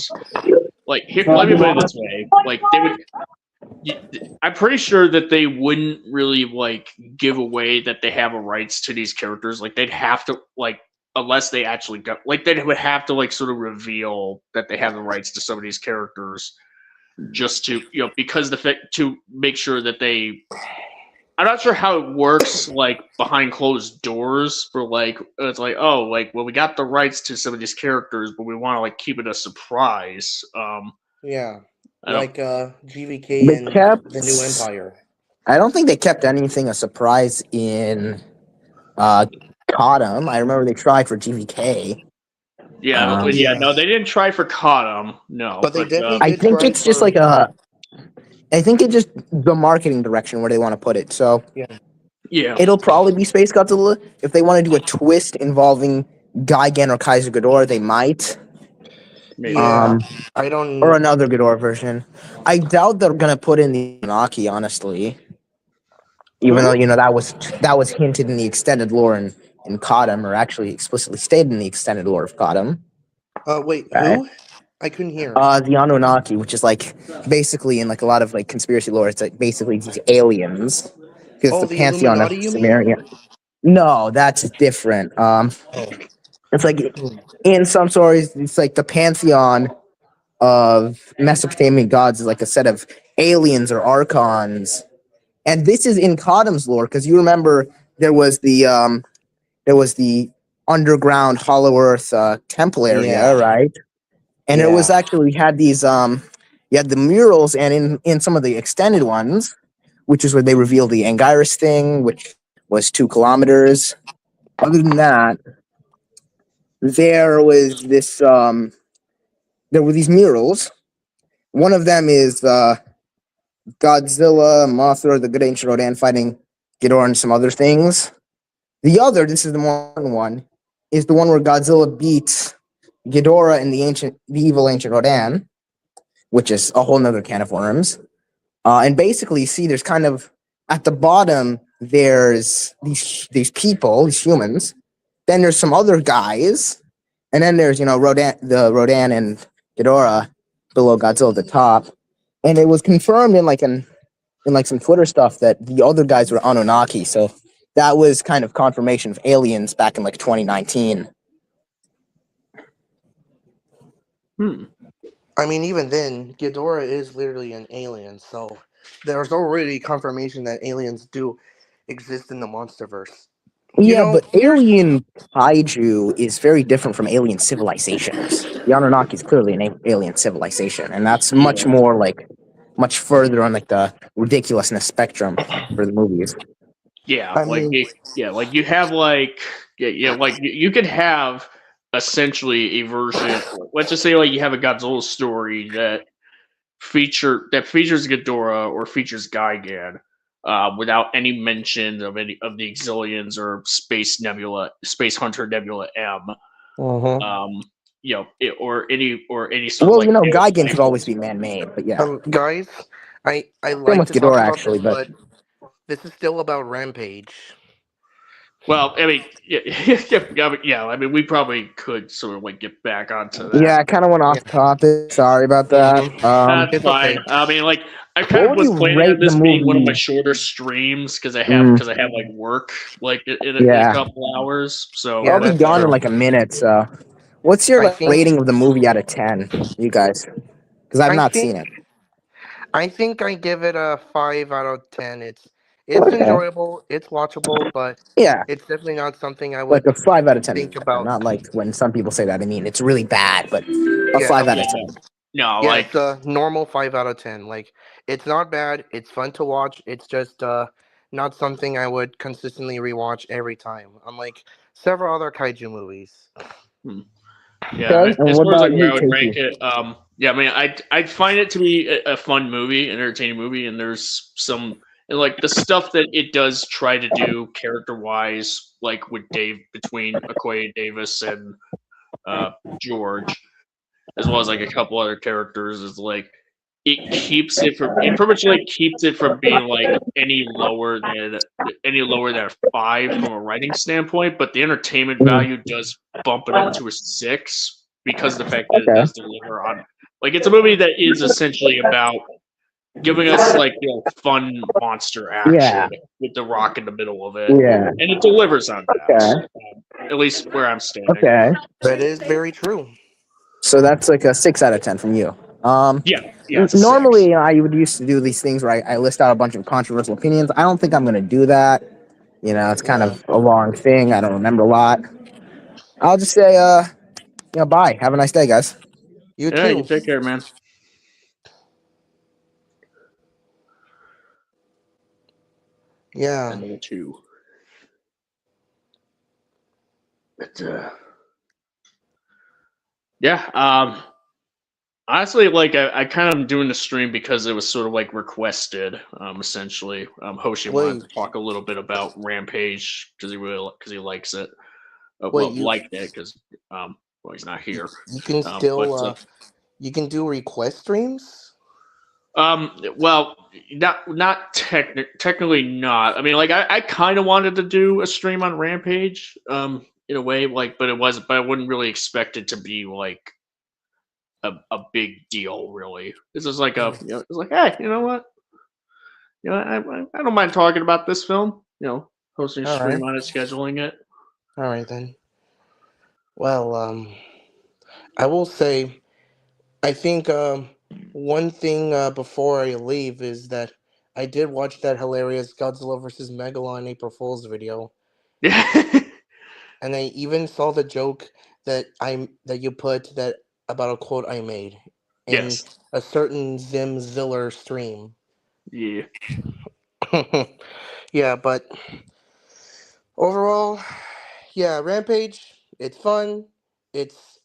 Like here, let me put it this way: like they would. I'm pretty sure that they wouldn't really like give away that they have a rights to these characters. Like they'd have to like unless they actually got like they would have to like sort of reveal that they have the rights to some of these characters just to because to make sure that they. I'm not sure how it works like behind closed doors for like it's like oh like well we got the rights to some of these characters but we want to like keep it a surprise. Yeah. I don't- Like GVK They and kept. the New Empire. I don't think they kept anything a surprise in Cottom. I remember they tried for GVK. Yeah, Yeah. no, they didn't try for Cottom. No, But they definitely I did think try it's just for- like I think it's just the marketing direction where they want to put it. So yeah, it'll probably be Space Godzilla. If they want to do a twist involving Gigan or Kaiser Ghidorah, they might. maybe. Yeah. I don't. Or another Ghidorah version. I doubt they're gonna put in the Anunnaki, honestly. Even though that was hinted in the extended lore in Cottom, or actually explicitly stated in the extended lore of Cottom. Wait. Right. Who? I couldn't hear. The Anunnaki, which is like basically in like a lot of like conspiracy lore, it's like basically these aliens. Because the pantheon of Illuminati, you mean? Sumerian. No, that's different. Oh. It's like in some stories, it's like the pantheon of Mesopotamian gods is like a set of aliens or archons, and this is in Cottom's lore because you remember there was the underground Hollow Earth temple area, Yeah. right? And it was Yeah. actually you had these you had the murals, and in some of the extended ones, which is where they revealed the Anguirus thing, which was 2 kilometers. Other than that, there was this there were these murals. One of them is Godzilla, Mothra, the Good Ancient Rodan fighting Ghidorah and some other things. The other, this is the more important one, is the one where Godzilla beats Ghidorah and the evil Ancient Rodan, which is a whole nother can of worms. And basically, see, there's kind of at the bottom, there's these people, these humans. Then there's some other guys, and then there's Rodan and Ghidorah below Godzilla at the top. And it was confirmed in some Twitter stuff that the other guys were Anunnaki. So that was kind of confirmation of aliens back in like 2019. I mean, even then, Ghidorah is literally an alien, so there's already confirmation that aliens do exist in the MonsterVerse. But alien kaiju is very different from alien civilizations. The Anunnaki is clearly an alien civilization, and that's much more much further on like the ridiculousness spectrum for the movies. Yeah, I like mean- like you have like like you could have essentially a version. Let's just say like you have a Godzilla story that features Ghidorah or features Gigan, without any mention of any of the Exilians or Space Hunter Nebula M. Or any sort of like Gigan could always be man-made, but yeah. Guys, I Same like with to talk Ghidorah, about actually, this, but this is still about Rampage. Well, I mean, yeah. I mean, we probably could sort of like get back onto that. Yeah, I kind of went off topic. Sorry about that. That's It's fine. okay. I mean, like I kind What of would was you planning rate on this the being one of my movie? shorter streams because I have like work like in a couple hours. So Yeah, I'll be that's gone true. in like a minute, so What's your I like, think rating of the movie out of 10, you guys? Because I've I not think seen it. I think I give it a 5 out of 10. It's Okay. enjoyable, it's watchable, but Yeah, it's definitely not something I like would a 5 out of 10. think about. Not like when some people say that. I mean, it's really bad, but a Yeah, 5 out Yeah, of 10. no, yeah, like it's a normal 5 out of 10. Like it's not bad, it's fun to watch. It's just not something I would consistently rewatch every time. Unlike several other kaiju movies. hmm. Yeah, Okay. And as what far as like about where you, I would rank Casey? it, yeah, I mean, I find it to be a fun movie, an entertaining movie, and there's some and like the stuff that it does try to do character wise, like with Dave between Okoye Davis and uh, George, as well as like a couple other characters, is like it pretty much like keeps it from being like any lower than a 5 from a writing standpoint, but the entertainment Mhm. value does bump it up to a 6 because of the fact that it Okay. does deliver on like it's a movie that is essentially about giving us like fun monster Yeah. action with the Rock in the middle of it, Yeah. and it delivers on that. Okay. At least where I'm standing. Okay. That is very true. So that's like a 6 out of 10 from you. Yeah, yeah, it's a 6. Normally, I would used to do these things where I list out a bunch of controversial opinions. I don't think I'm going to do that. You know, it's kind Yeah. of a long thing. I don't remember a lot. I'll just say, bye. Have a nice day, guys. You Yeah, you too. take care, man. Yeah. And number 2. But yeah, honestly, like I kind of doing the stream because it was sort of like requested. Essentially, Hoshi wanted Wait, to talk a little bit about Rampage because he likes it. wait, Well, liked it because well, he's not here. you can But still you can do request streams? well, technically not. I mean, like I kind of wanted to do a stream on Rampage, in a way, like, but I wouldn't really expect it to be like a big deal, really. This is like Mm. it's like, hey, you know what? I don't mind talking about this film. Hosting a All stream right. on it, scheduling it. All right then. Well, I will say I think one thing before I leave is that I did watch that hilarious Godzilla vs. Megalon April Fool's video, Yeah, and I even saw the joke that you put that about a quote I made in yes, a certain Zim Ziller stream. yeah, Yeah, but overall, yeah, Rampage, it's fun, it's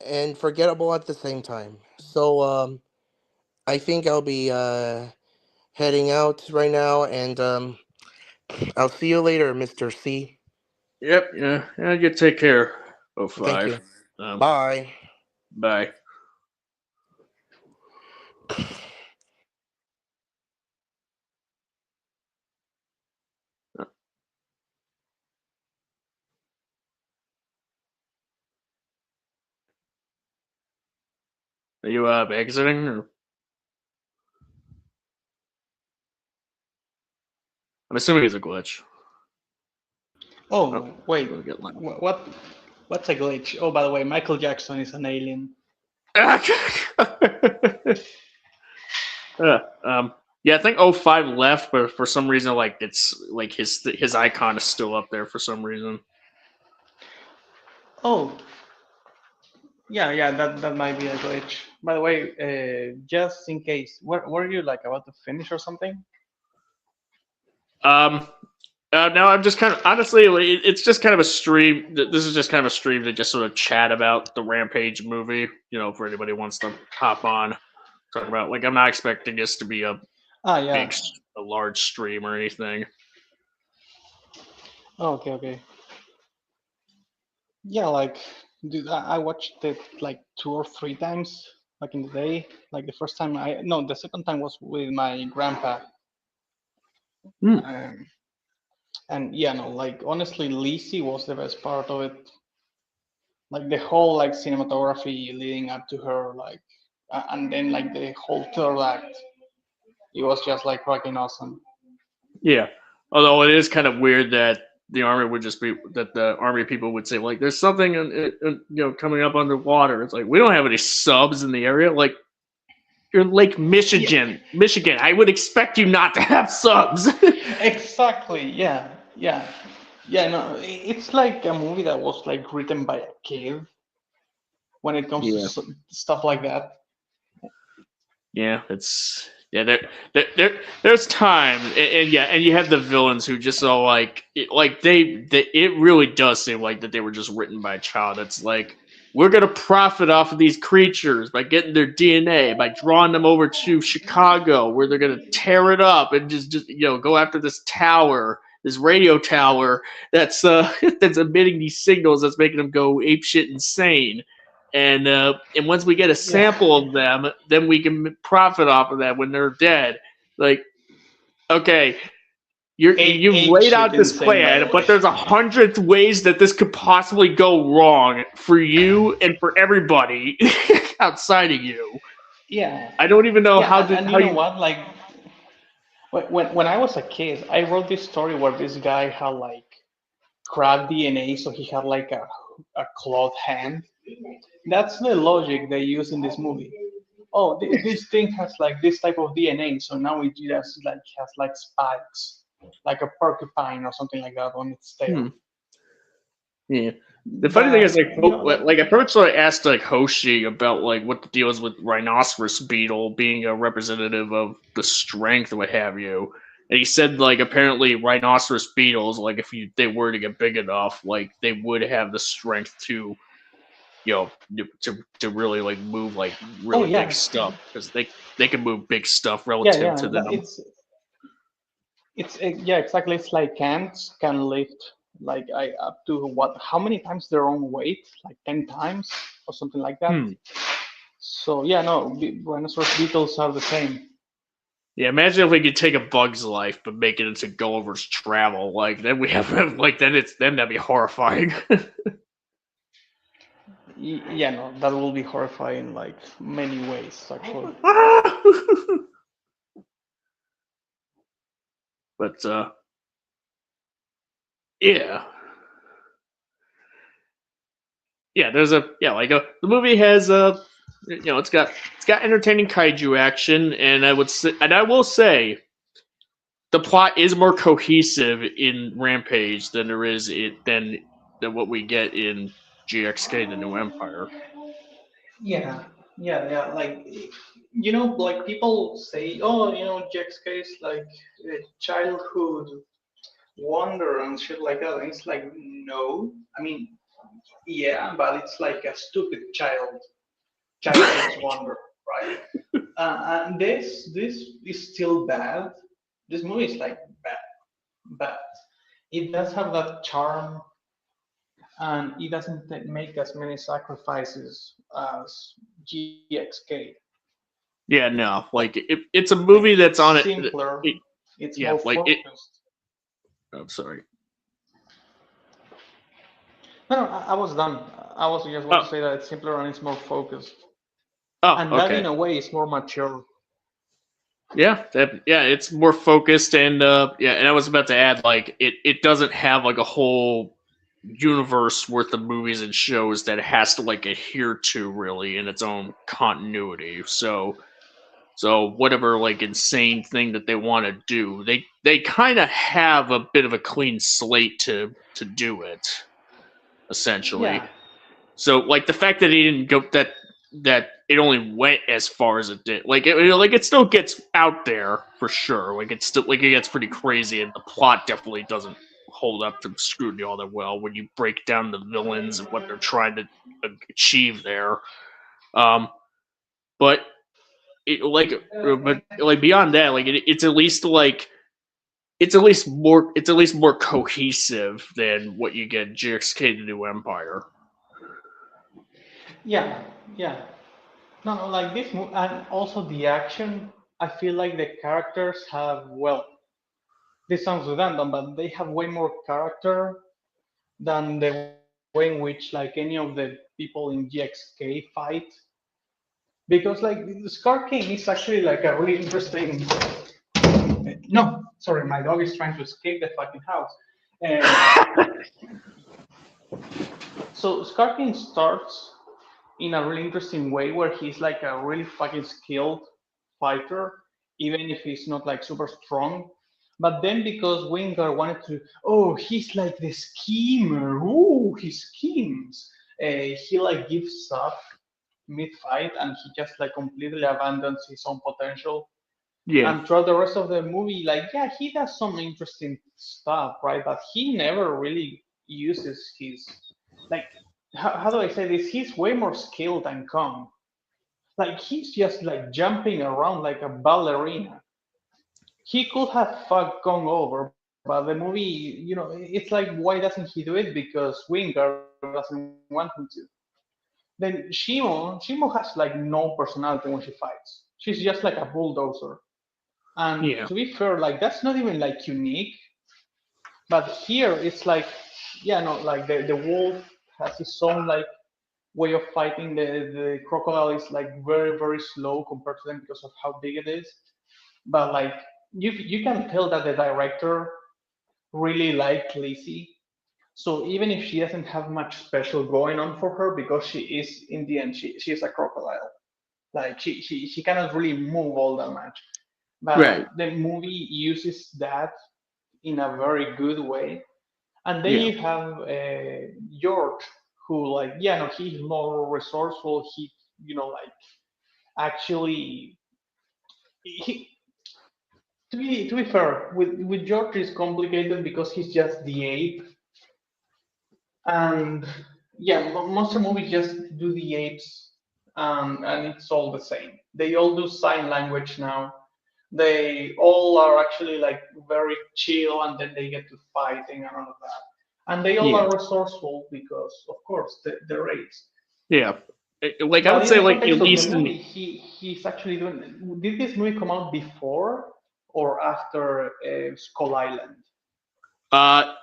and forgettable at the same time. So I think I'll be heading out right now, and I'll see you later, Mr. C. yep, yeah. Yeah, you take care. Oh Thank five. you. Bye. Bye. Are you exiting? Or? I'm assuming it's a glitch. Oh, Oh, wait. we'll get line. What's a glitch? Oh, by the way, Michael Jackson is an alien. Yeah, I think '05 left, but for some reason, like it's like his icon is still up there for some reason. Oh, yeah, that might be a glitch. By the way, just in case, were you like about to finish or something? Um, no, I'm just kind of honestly, like, it's just kind of a stream. This is just kind of a stream to just sort of chat about the Rampage movie. For anybody who wants to hop on, talk about. Like, I'm not expecting this to be a Ah, yeah. large stream or anything. Oh, okay. Yeah, like, dude, I watched it like 2 or 3 times, like in the day. Like the first time, no, the second time was with my grandpa. Hmm. And yeah, no, like honestly, Lizzie was the best part of it. Like the whole like cinematography leading up to her, like, and then like the whole third act, it was just like fucking awesome. Yeah. Although it is kind of weird that the army would just be that the army people would say like, "There's something coming up underwater." It's like we don't have any subs in the area. Like you're Lake Michigan, Michigan. I would expect you not to have subs. Exactly. Yeah. Yeah. Yeah. No, it's like a movie that was like written by a kid when it comes to stuff like that. Yeah, it's there's time, and you have the villains who just are like it really does seem like that they were just written by a child. It's like we're gonna profit off of these creatures by getting their DNA, by drawing them over to Chicago, where they're gonna tear it up and just go after this tower, this radio tower that's that's emitting these signals that's making them go apeshit insane. And once we get a sample of them, then we can profit off of that when they're dead. Like, okay, you've laid out this plan, but there's 100 ways that this could possibly go wrong for you and for everybody outside of you. Yeah. I don't even know how to. And you know what? Like, when I was a kid, I wrote this story where this guy had like crab DNA, so he had like a clawed hand. That's the logic they use in this movie. Oh, this thing has like this type of DNA, so now it just like has like spikes, like a porcupine or something like that on its tail. Yeah. The funny thing is, like I personally asked like Hoshi about like what the deal is with rhinoceros beetle being a representative of the strength, what have you. And he said like apparently rhinoceros beetles, like if they were to get big enough, like they would have the strength to to really like move like really big stuff, because they can move big stuff relative to them. It's exactly. It's like ants can lift like up to how many times their own weight, like 10 times or something like that. So rhinoceros beetles are the same. Yeah, imagine if we could take a bug's life but make it into Gulliver's Travel. Like then we have like then that'd be horrifying. That will be horrifying like many ways actually. But yeah, there's the movie has it's got entertaining kaiju action, and I will say the plot is more cohesive in Rampage than there is than what we get in GXK: The New Empire. Yeah. Like like people say, oh, GXK is like a childhood wonder and shit like that. And it's like, no, I mean, yeah, but it's like a stupid childhood wonder, right? And this is still bad. This movie is like bad. It does have that charm, and it doesn't make as many sacrifices as GXK. Yeah, no, like it's a movie that's on it. Simpler. It's more focused. I'm sorry. No, I was done. I was just going to say that it's simpler and it's more focused. Oh, and that in a way is more mature. Yeah, it's more focused, and and I was about to add like it doesn't have like a whole universe worth of movies and shows that it has to like adhere to really in its own continuity. So whatever like insane thing that they want to do, they kind of have a bit of a clean slate to do it, essentially. Yeah. So like the fact that he didn't go that it only went as far as it did, like it still gets out there for sure. Like it's still like it gets pretty crazy, and the plot definitely doesn't hold up to scrutiny all that well when you break down the villains and what they're trying to achieve there. But beyond that, like it's at least like it's at least more cohesive than what you get in GXK: The New Empire. Yeah. No, like this movie, and also the action. I feel like the characters have, well, this sounds redundant, but they have way more character than the way in which like any of the people in GXK fight. Because like the Scar King is actually like a really interesting. No, sorry, my dog is trying to escape the fucking house. And so Scarkin starts in a really interesting way where he's like a really fucking skilled fighter, even if he's not like super strong. But then because Wingard wanted to, oh, he's like the schemer. Ooh, he schemes. He like gives up mid-fight and he just like completely abandons his own potential. Yeah. And throughout the rest of the movie, like, yeah, he does some interesting stuff, right? But he never really uses his, like, how do I say this? He's way more skilled than Kong. Like, he's just like jumping around like a ballerina. He could have fucked Kong over, but the movie, it's like, why doesn't he do it? Because Wingard doesn't want him to. Then Shimo has like no personality when she fights. She's just like a bulldozer. And Yeah. to be fair, like that's not even like unique. But here it's like, yeah, no, like the wolf has its own like way of fighting. The crocodile is like very, very slow compared to them because of how big it is. But like you can tell that the director really liked Lizzie. So even if she doesn't have much special going on for her, because she is in the end she's a crocodile. Like she cannot really move all that much. But Right. the movie uses that in a very good way. And then Yeah. you have George, who like, yeah, no, he's more resourceful. He, like actually, he, to be fair, with George is complicated because he's just the ape, and yeah, most of the movies just do the apes, and it's all the same. They all do sign language now. They all are actually like very chill, and then they get to fighting and all of that. And they all Yeah. are resourceful because, of course, they're apes. Yeah. Like I But would in say, the like at context of the least in movie, he's actually doing. Did this movie come out before or after Skull Island? I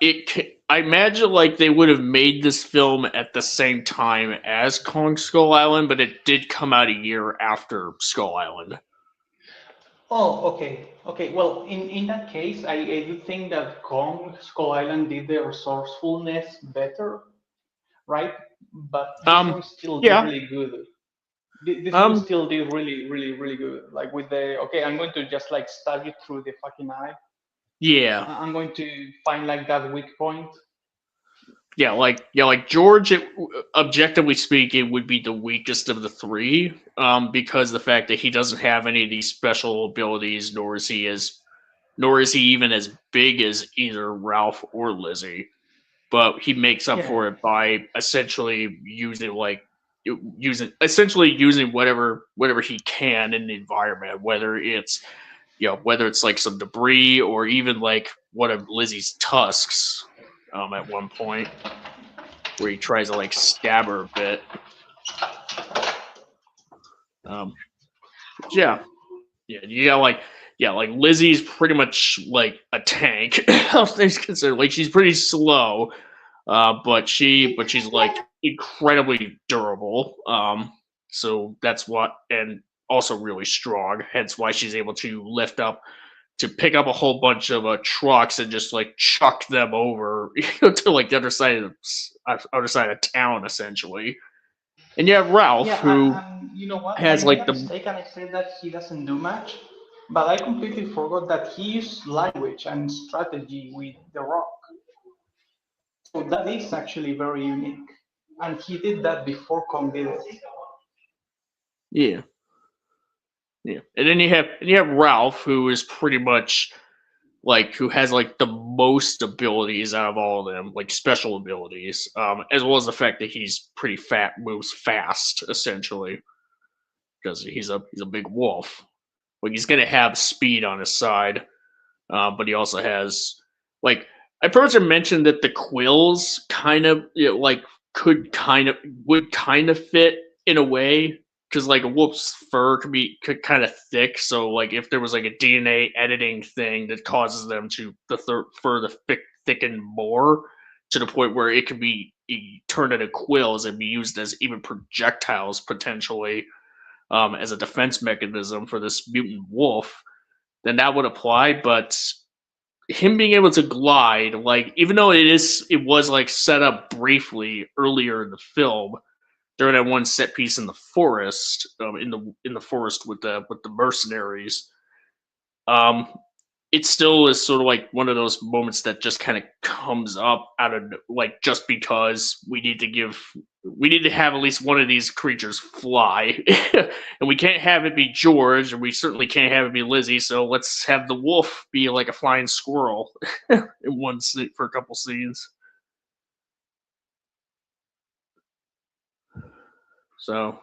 imagine like they would have made this film at the same time as Kong Skull Island, but it did come out a year after Skull Island. Oh, okay, okay. Well, in that case, I do think that Kong Skull Island did the resourcefulness better, right? But this one still did Yeah. really good. This movie Um, still did really, really, really good. Like with the, okay, I'm going to just like stab you through the fucking eye. yeah. I'm going to find like that weak point. Yeah, like George, objectively speaking, would be the weakest of the three, because the fact that he doesn't have any of these special abilities, nor is he even as big as either Ralph or Lizzie. But he makes up Yeah. for it by essentially using whatever he can in the environment, whether it's like some debris or even like one of Lizzie's tusks, at one point where he tries to like stab her a bit. Um, yeah, like Lizzie's pretty much like a tank. All things considered, like she's pretty slow, but she's like incredibly durable. So that's what, and also really strong. Hence why she's able to pick up a whole bunch of trucks and just like chuck them over to like the other side of town, essentially. And you have Ralph, Yeah, who and you know what? I has made like a the mistake and I said that he doesn't do much, but I completely forgot that he used language and strategy with The Rock. So that is actually very unique. And he did that before Kong did it. yeah. And then you have Ralph, who is pretty much like who has like the most abilities out of all of them, like special abilities, as well as the fact that he's pretty fat, moves fast, essentially, because he's a big wolf. Like he's gonna have speed on his side, but he also has like I first mentioned that the quills kind of like would kind of fit in a way because like a wolf's fur could kind of thick. So like if there was like a DNA editing thing that causes them to fur to thicken more to the point where it could be turned into quills and be used as even projectiles potentially, as a defense mechanism for this mutant wolf, then that would apply. But him being able to glide, like even though it was like set up briefly earlier in the film during that one set piece in the forest, in the forest with the mercenaries. Um, it still is sort of like one of those moments that just kind of comes up out of like just because we need to have at least one of these creatures fly, and we can't have it be George, and we certainly can't have it be Lizzie. So let's have the wolf be like a flying squirrel in one scene for a couple scenes. So,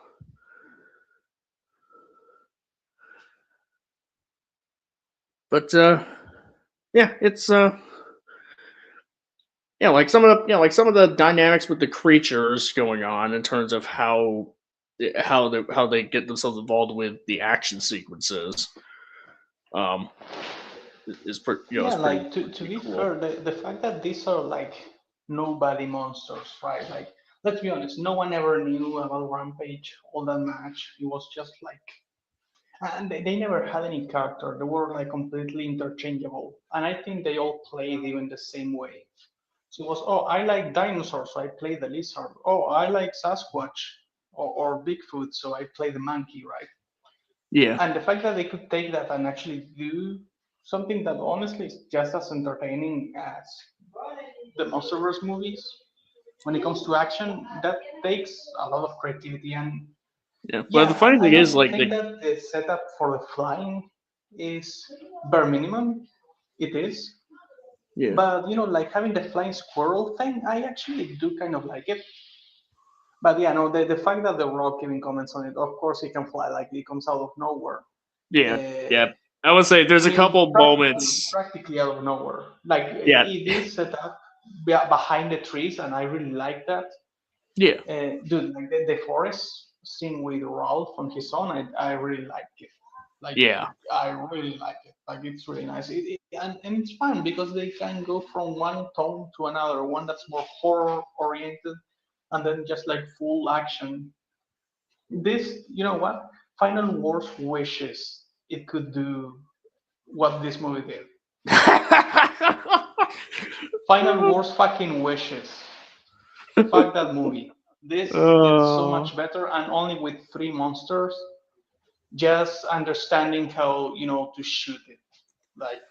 but yeah, it's yeah, like some of the dynamics with the creatures going on in terms of how they get themselves involved with the action sequences. Um, is pretty Yeah, is pretty, like to pretty be cool. fair, the fact that these are like nobody monsters, right? Like, let's be honest, no one ever knew about Rampage all that much. It was just like, and they never had any character. They were like completely interchangeable, and I think they all played even the same way. So it was, oh, I like dinosaurs, so I play the lizard. Oh, I like Sasquatch or Bigfoot, so I play the monkey, right? Yeah, And the fact that they could take that and actually do something that honestly is just as entertaining as the Monsterverse movies when it comes to action, that takes a lot of creativity. And yeah. But yeah, the funny thing I is, also like think that the setup for the flying is bare minimum. It is. yeah, But like having the flying squirrel thing, I actually do kind of like it. But yeah, no, the fact that the Rock giving comments on it, of course, he can fly, like it comes out of nowhere. yeah, yeah. Uh, I would say there's I a mean, couple moments. practically out of nowhere. Like Yeah, it is set up behind the trees, and I really like that. yeah, Dude, like the forest scene with Ralph on his own, I really like it. Like yeah, I really like it. Like it's really nice. And it's fun because they can go from one tone to another, one that's more horror oriented, and then just like full action. This, you know what? Final Wars wishes it could do what this movie did. Final Wars fucking wishes. Fuck that movie. This did so Oh, much better, and only with three monsters, just understanding how to shoot it like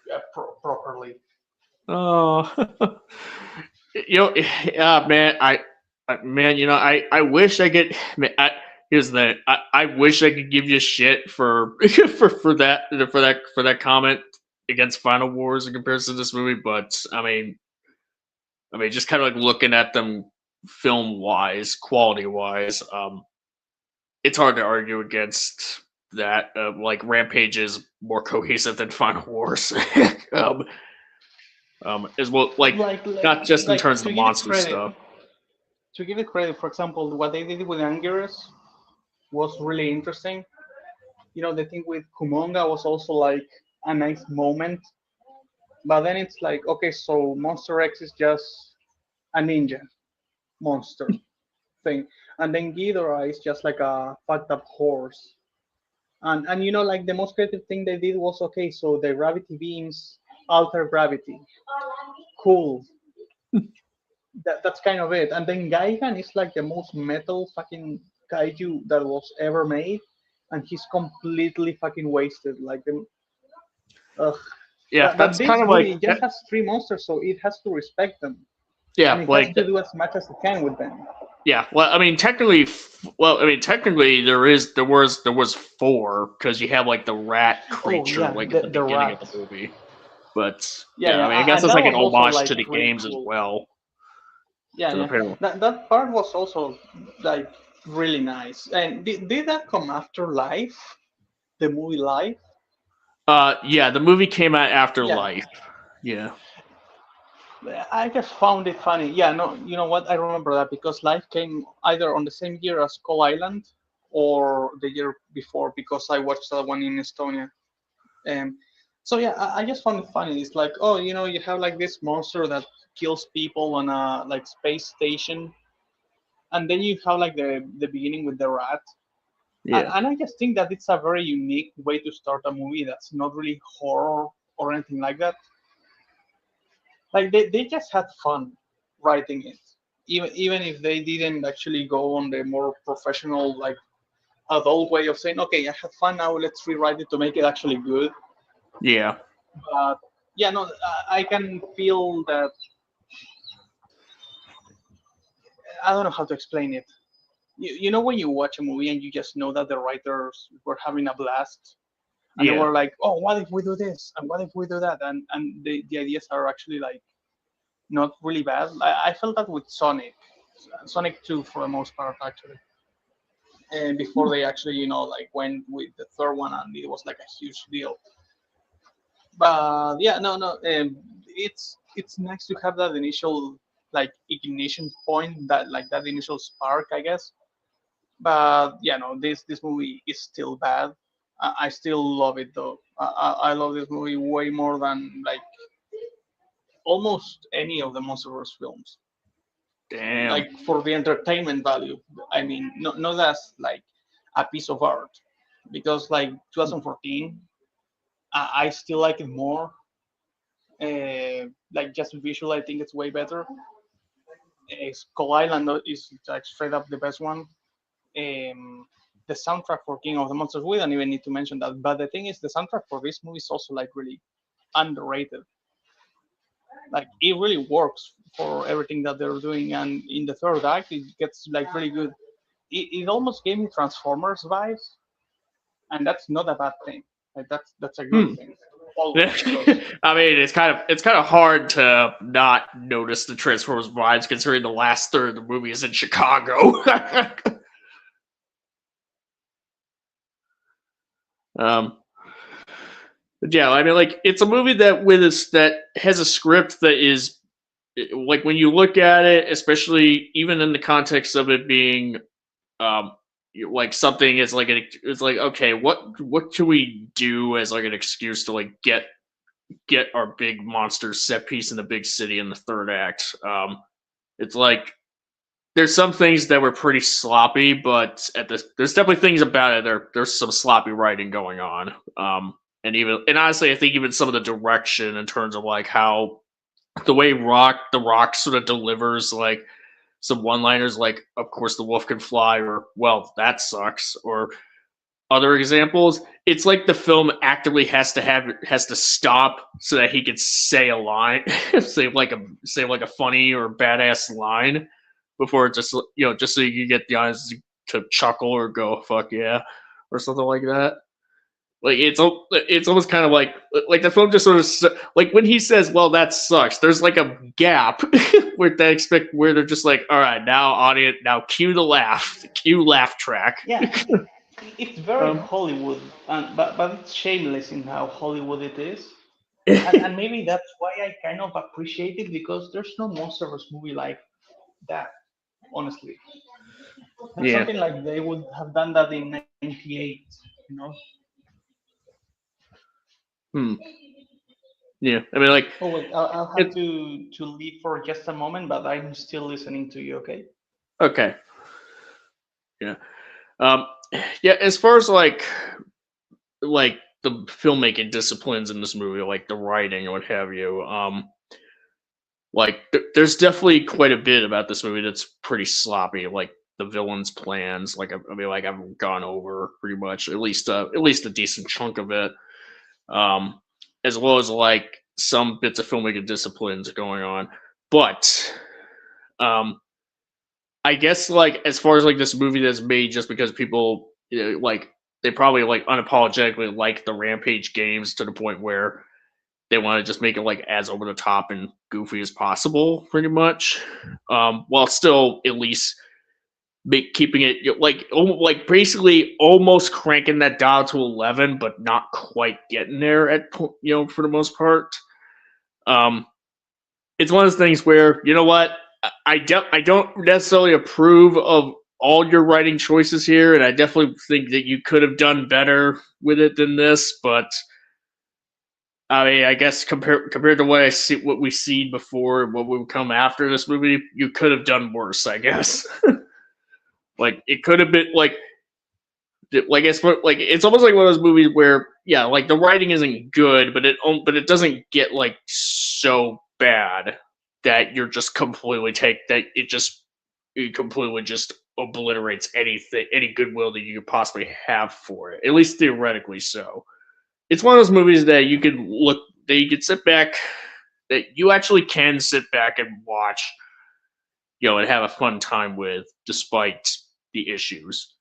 properly. oh, yeah, man. Man, I wish I could. Man, here's the thing. I wish I could give you shit for for that comment against Final Wars in comparison to this movie, but I mean, just kind of like looking at them film wise, quality wise, it's hard to argue against that. Like Rampage is more cohesive than Final Wars, um, as well. Like Like, not just in terms of to the give it monster credit, stuff. for example, what they did with Anguirus was really interesting. The thing with Kumonga was also like a nice moment, but then it's like, okay, so Monster X is just a ninja monster thing, and then Ghidorah is just like a fucked up horse. And like the most creative thing they did was, okay, so the gravity beams alter gravity. Cool. That's kind of it. And then Gaigan is like the most metal fucking kaiju that was ever made, and he's completely fucking wasted. Like ugh. Yeah, But that's kind this of movie like it just has three monsters, so it has to respect them, and yeah, it has like to do as much as it can with them. yeah. Well, I mean, technically, there was four because you have like the rat Oh creature yeah, like at the the beginning of rat. the movie. But Yeah, yeah, I yeah, mean, I guess and it's that like an was also homage to like the really games as cool. well. Yeah, To the yeah. panel. That part was also like really nice. And did that come after Life, the movie Life? Yeah, the movie came out after Yeah. Life. Yeah, I just found it funny. Yeah, no, you know what? I remember that because Life came either on the same year as Skull Island or the year before because I watched that one in Estonia. Um, so yeah, I just found it funny. It's like, oh, you have like this monster that kills people on a like space station, and then you have like the beginning with the rat. And, yeah, and I just think that it's a very unique way to start a movie that's not really horror or anything like that. like they just had fun writing it, even if they didn't actually go on the more professional like adult way of saying, okay, I had fun, now let's rewrite it to make it actually good. Yeah. But yeah, no, I can feel that. I don't know how to explain it. You know when you watch a movie and you just know that the writers were having a blast and they Yeah. were like, oh, what if we do this and what if we do that, and the ideas are actually like not really bad. I felt that with Sonic 2 for the most part actually, and before they actually like went with the third one and it was like a huge deal. But yeah, no, it's nice to have that initial like ignition point, that like that initial spark, I guess. But yeah, no, this movie is still bad. I still love it though. I love this movie way more than like almost any of the Monsterverse films. Damn. Like for the entertainment value, I mean, not as like a piece of art, because like 2014, I still like it more. Like just visual, I think it's way better. Skull Island is like straight up the best one. The soundtrack for King of the Monsters, we don't even need to mention that. But the thing is, the soundtrack for this movie is also like really underrated. Like it really works for everything that they're doing, and in the third act, it gets like really good. It almost gave me Transformers vibes, and that's not a bad thing. Like that's a good thing. Always, because I mean, it's kind of hard to not notice the Transformers vibes considering the last third of the movie is in Chicago. But yeah, I mean, like it's a movie that has a script that is like when you look at it, especially even in the context of it being like something is like it's like okay, what can we do as like an excuse to like get our big monster set piece in the big city in the third act. It's like there's some things that were pretty sloppy, but there's definitely things about it. There's some sloppy writing going on. And honestly, I think even some of the direction in terms of like how the way the Rock sort of delivers like some one-liners, like "Of course the wolf can fly," or "Well, that sucks," or other examples. It's like the film actively has to stop so that he could say a line, say like a funny or badass line before it just just so you can get the audience to chuckle or go "fuck yeah" or something like that. Like it's almost kind of like the film just sort of like when he says "well that sucks," there's like a gap where they're just like, all right, now audience, now cue the laugh track. yeah, it's very Hollywood, but it's shameless in how Hollywood it is. And maybe that's why I kind of appreciate it, because there's no Monsterverse movie like that. Honestly, that's Yeah. something like they would have done that in '98. You know. Yeah, I mean, like. Oh wait, I'll have to leave for just a moment, but I'm still listening to you. Okay. Okay. Yeah. Yeah. As far as like the filmmaking disciplines in this movie, like the writing or what have you, like there's definitely quite a bit about this movie that's pretty sloppy. Like the villain's plans, like I mean, like I've gone over pretty much at least a decent chunk of it, as well as like some bits of filmmaking disciplines going on, but I guess like as far as like this movie that's made just because people like they probably like unapologetically like the Rampage games to the point where they want to just make it like as over the top and goofy as possible, pretty much, while still at least keeping it like basically almost cranking that dial to 11, but not quite getting there at for the most part. It's one of those things where you know what I don't necessarily approve of all your writing choices here, and I definitely think that you could have done better with it than this. But I mean, I guess compared to what we've seen before, and what would come after this movie, you could have done worse. I guess. Like it could have been like it's almost like one of those movies where like the writing isn't good, but it doesn't get like so bad bad that you're just completely it completely just obliterates any goodwill that you could possibly have for it. At least theoretically so. It's one of those movies that you could sit back, that you actually can sit back and watch, and have a fun time with, despite the issues.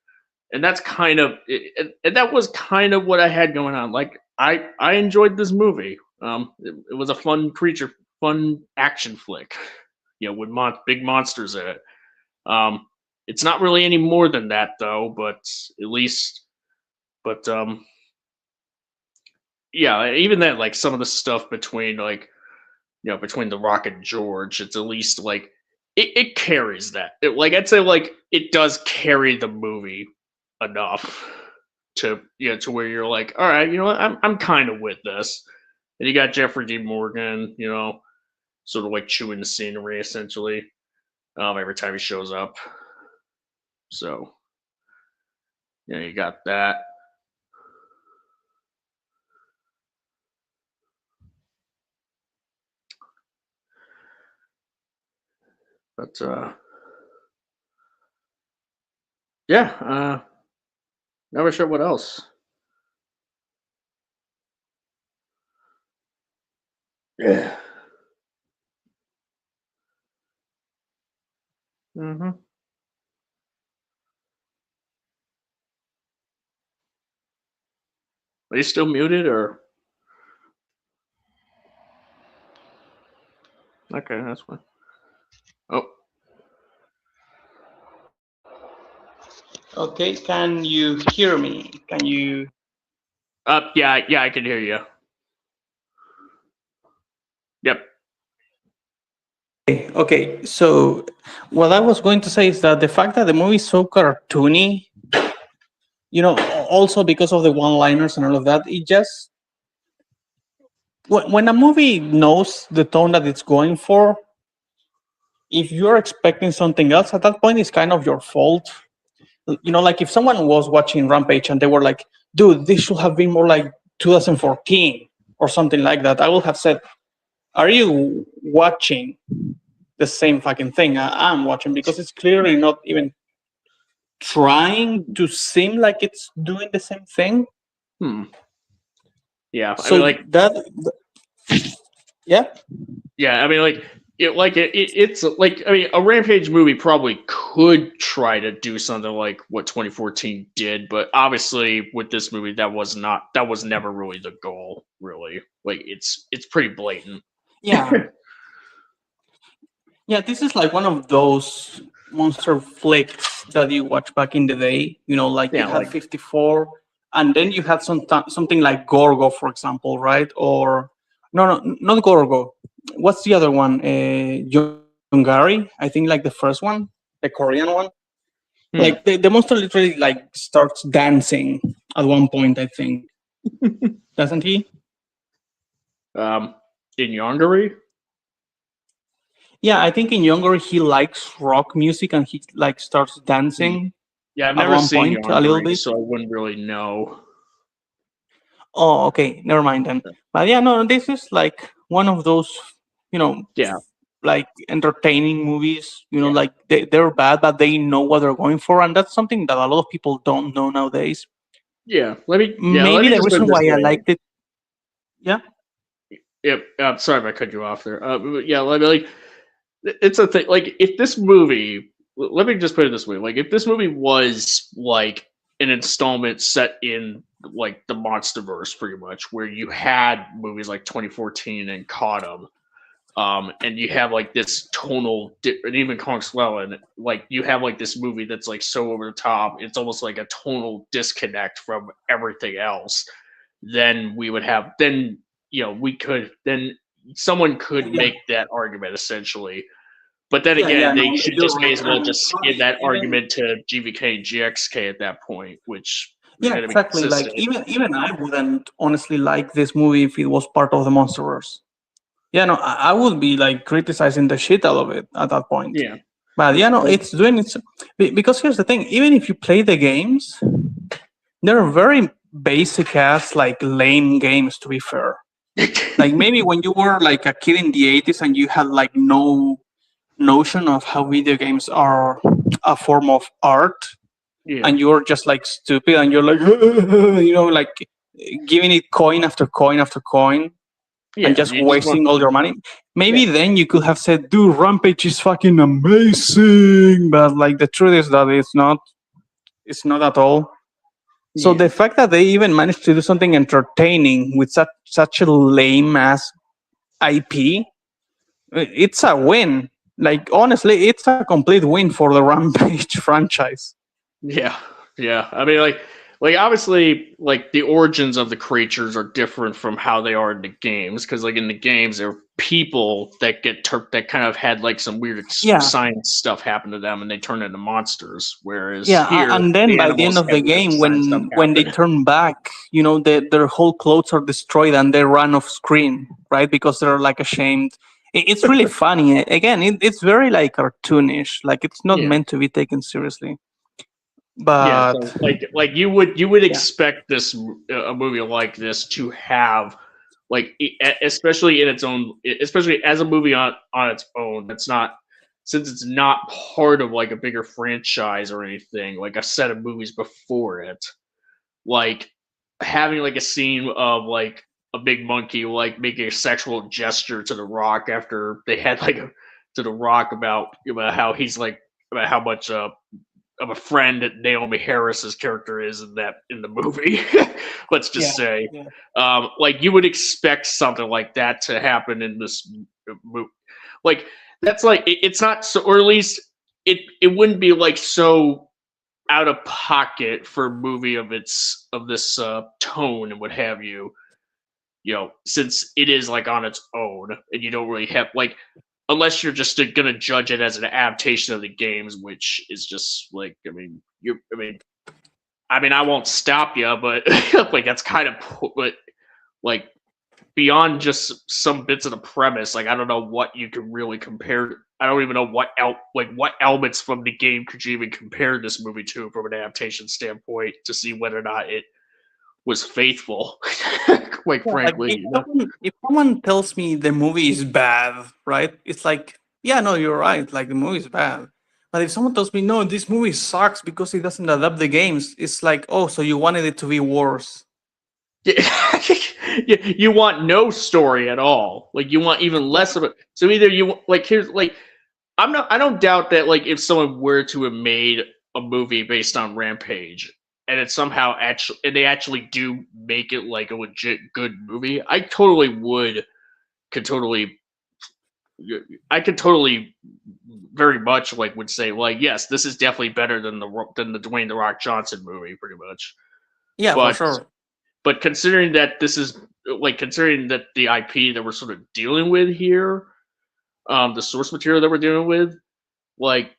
And that's and that was kind of what I had going on. Like I enjoyed this movie. It was a fun action flick, with big monsters in it. It's not really any more than that though, but yeah, even that, like some of the stuff between between The Rock and George, it's at least like it carries that. I'd say it does carry the movie enough to where you're like, all right, what, I'm kind of with this. And you got Jeffrey Dean Morgan, sort of like chewing the scenery essentially, every time he shows up. So you got that. But yeah, never sure what else. Yeah. Mm-hmm. Are you still muted or? Okay, that's fine. Oh. Okay, can you hear me? Can you? Yeah, I can hear you. Yep. Okay, so what I was going to say is that the fact that the movie is so cartoony, also because of the one-liners and all of that, it just when a movie knows the tone that it's going for, if you're expecting something else, at that point, it's kind of your fault. Like if someone was watching Rampage and they were like, dude, this should have been more like 2014 or something like that, I would have said, are you watching the same fucking thing I'm watching? Because it's clearly not even trying to seem like it's doing the same thing. Yeah. So I mean, yeah. Yeah, I mean, it's like, I mean, a Rampage movie probably could try to do something like what 2014 did, but obviously with this movie, that was never really the goal. Really, like it's pretty blatant. Yeah. Yeah, this is like one of those monster flicks that you watch back in the day. Like you had 54, and then you had something like Gorgo, for example, right? Or no, not Gorgo. What's the other one? Yongari, I think, like the first one, the Korean one. Like the monster literally like starts dancing at one point, I think. Doesn't he? In Yongari? Yeah, I think in Yongari he likes rock music and he like starts dancing. Yeah, I've never seen Yongari, a little bit, so I wouldn't really know. Oh, okay, never mind then. But yeah, no, this is like one of those, like entertaining movies. Like they're bad, but they know what they're going for, and that's something that a lot of people don't know nowadays. Yeah, maybe the reason why I liked it. Yeah. Yep. Sorry if I cut you off there. Yeah, like it's a thing. Like if this movie, let me just put it this way: like if this movie was like an installment set in like the MonsterVerse, pretty much, where you had movies like 2014 and Caught 'Em, and you have like this tonal, and even Kong Skull, and like you have like this movie that's like so over the top, it's almost like a tonal disconnect from everything else. Then we would have, someone could make that argument essentially. But then again, they should just may as well just give that argument to GVK and GXK at that point, which exactly. Like even I wouldn't honestly like this movie if it was part of the MonsterVerse. Yeah, no, I would be like criticizing the shit out of it at that point. Yeah, but it's doing it because here's the thing: even if you play the games, they're very basic ass, like lame games. To be fair, Like maybe when you were like a kid in the 80s and you had like no notion of how video games are a form of art, Yeah. and you're just like stupid and you're like like giving it coin after coin after coin Yeah, and just you just wasting want, all your money. Maybe then you could have said, dude, Rampage is fucking amazing, but like the truth is that it's not at all. So yeah. the fact that they even managed to do something entertaining with such a lame ass IP, it's a win. Like honestly, it's a complete win for the Rampage franchise. Yeah, yeah. I mean, like obviously, like the origins of the creatures are different from how they are in the games. Because like in the games, they're people that that kind of had like some weird Yeah. science stuff happen to them, and they turn into monsters. Whereas Yeah, here, and then the by the end animals of the have weird game, science stuff when they happen. turn back, their whole clothes are destroyed and they run off screen, right? Because they're like ashamed. It's really funny. Again, it's very like cartoonish. Like it's not Yeah. meant to be taken seriously. Yeah, But so like you would expect this a movie like this to have like especially in its own, especially as a movie on its own, that's not, since it's not part of like a bigger franchise or anything, like a set of movies before it, like having like a scene of like a big monkey like making a sexual gesture to the Rock after they had like to the Rock about how he's like about how much of a friend that Naomi Harris's character is in the movie. Let's just say, like you would expect something like that to happen in this movie. Like that's like it's not so, or at least it wouldn't be like so out of pocket for a movie of this tone and what have you. Since it is like on its own, and you don't really have like, unless you're just gonna judge it as an adaptation of the games, which is just like, I won't stop you, but like that's kind of, but like beyond just some bits of the premise, like I don't know what you can really compare. I don't even know what elements from the game could you even compare this movie to from an adaptation standpoint to see whether or not it was faithful. Quite like frankly, if someone tells me the movie is bad, right? It's like, yeah, no, you're right. Like the movie is bad. But if someone tells me, no, this movie sucks because it doesn't adapt the games, it's like, oh, so you wanted it to be worse. you want no story at all. Like you want even less of it. So either you like, here's like, I don't doubt that like if someone were to have made a movie based on Rampage and it somehow and they actually do make it like a legit good movie, I could totally very much like would say like, yes, this is definitely better than the Dwayne the Rock Johnson movie, pretty much. Yeah, But for sure. But considering that considering that the IP that we're sort of dealing with here, the source material that we're dealing with, like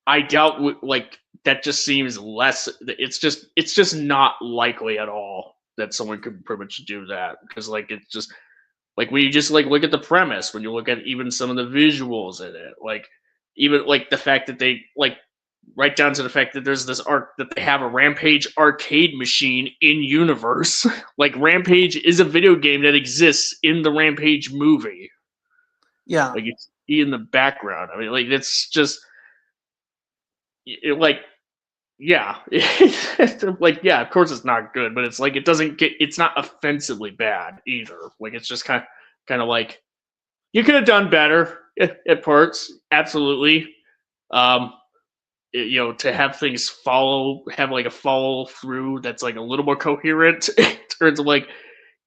I doubt like that just seems less. It's just not likely at all that someone could pretty much do that, because like it's just like when you just like look at the premise, when you look at even some of the visuals in it, like even like the fact that they like right down to the fact that there's this that they have a Rampage arcade machine in universe. Like Rampage is a video game that exists in the Rampage movie. Yeah. Like it's in the background. I mean, like it's just like, yeah, like yeah. Of course, it's not good, but it's like it's not offensively bad either. Like it's just kind of like you could have done better at parts, absolutely. To have things have like a follow through that's like a little more coherent in terms of like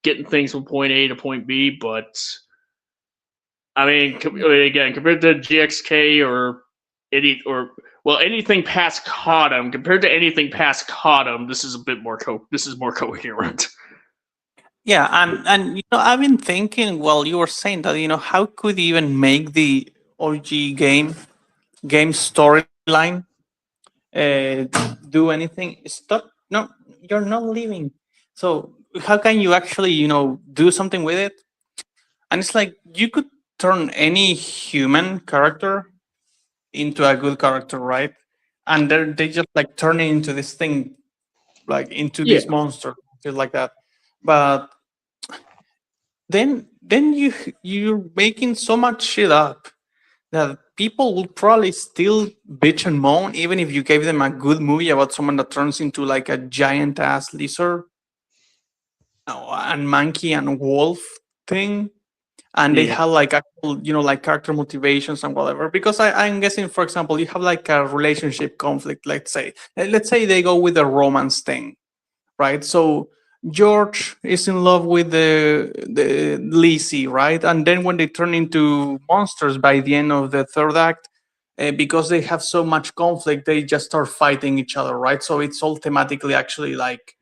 getting things from point A to point B. But again, compared to GXK or anything past Cottom, compared to anything past Cottom, this is a bit more more coherent. Yeah, and I've been thinking while you were saying that, how could you even make the OG game storyline do anything? Stop! No, you're not leaving. So how can you actually do something with it? And it's like you could turn any human character into a good character, right? And they just like turn it into this thing, like into this monster, just like that. But then you're making so much shit up that people will probably still bitch and moan even if you gave them a good movie about someone that turns into like a giant ass lizard and monkey and wolf thing, and they Yeah. have like actual, like character motivations and whatever. Because I'm guessing, for example, you have like a relationship conflict. Let's say they go with the romance thing, right? So George is in love with the Lizzie, right? And then when they turn into monsters by the end of the third act, because they have so much conflict, they just start fighting each other, right? So it's all thematically actually like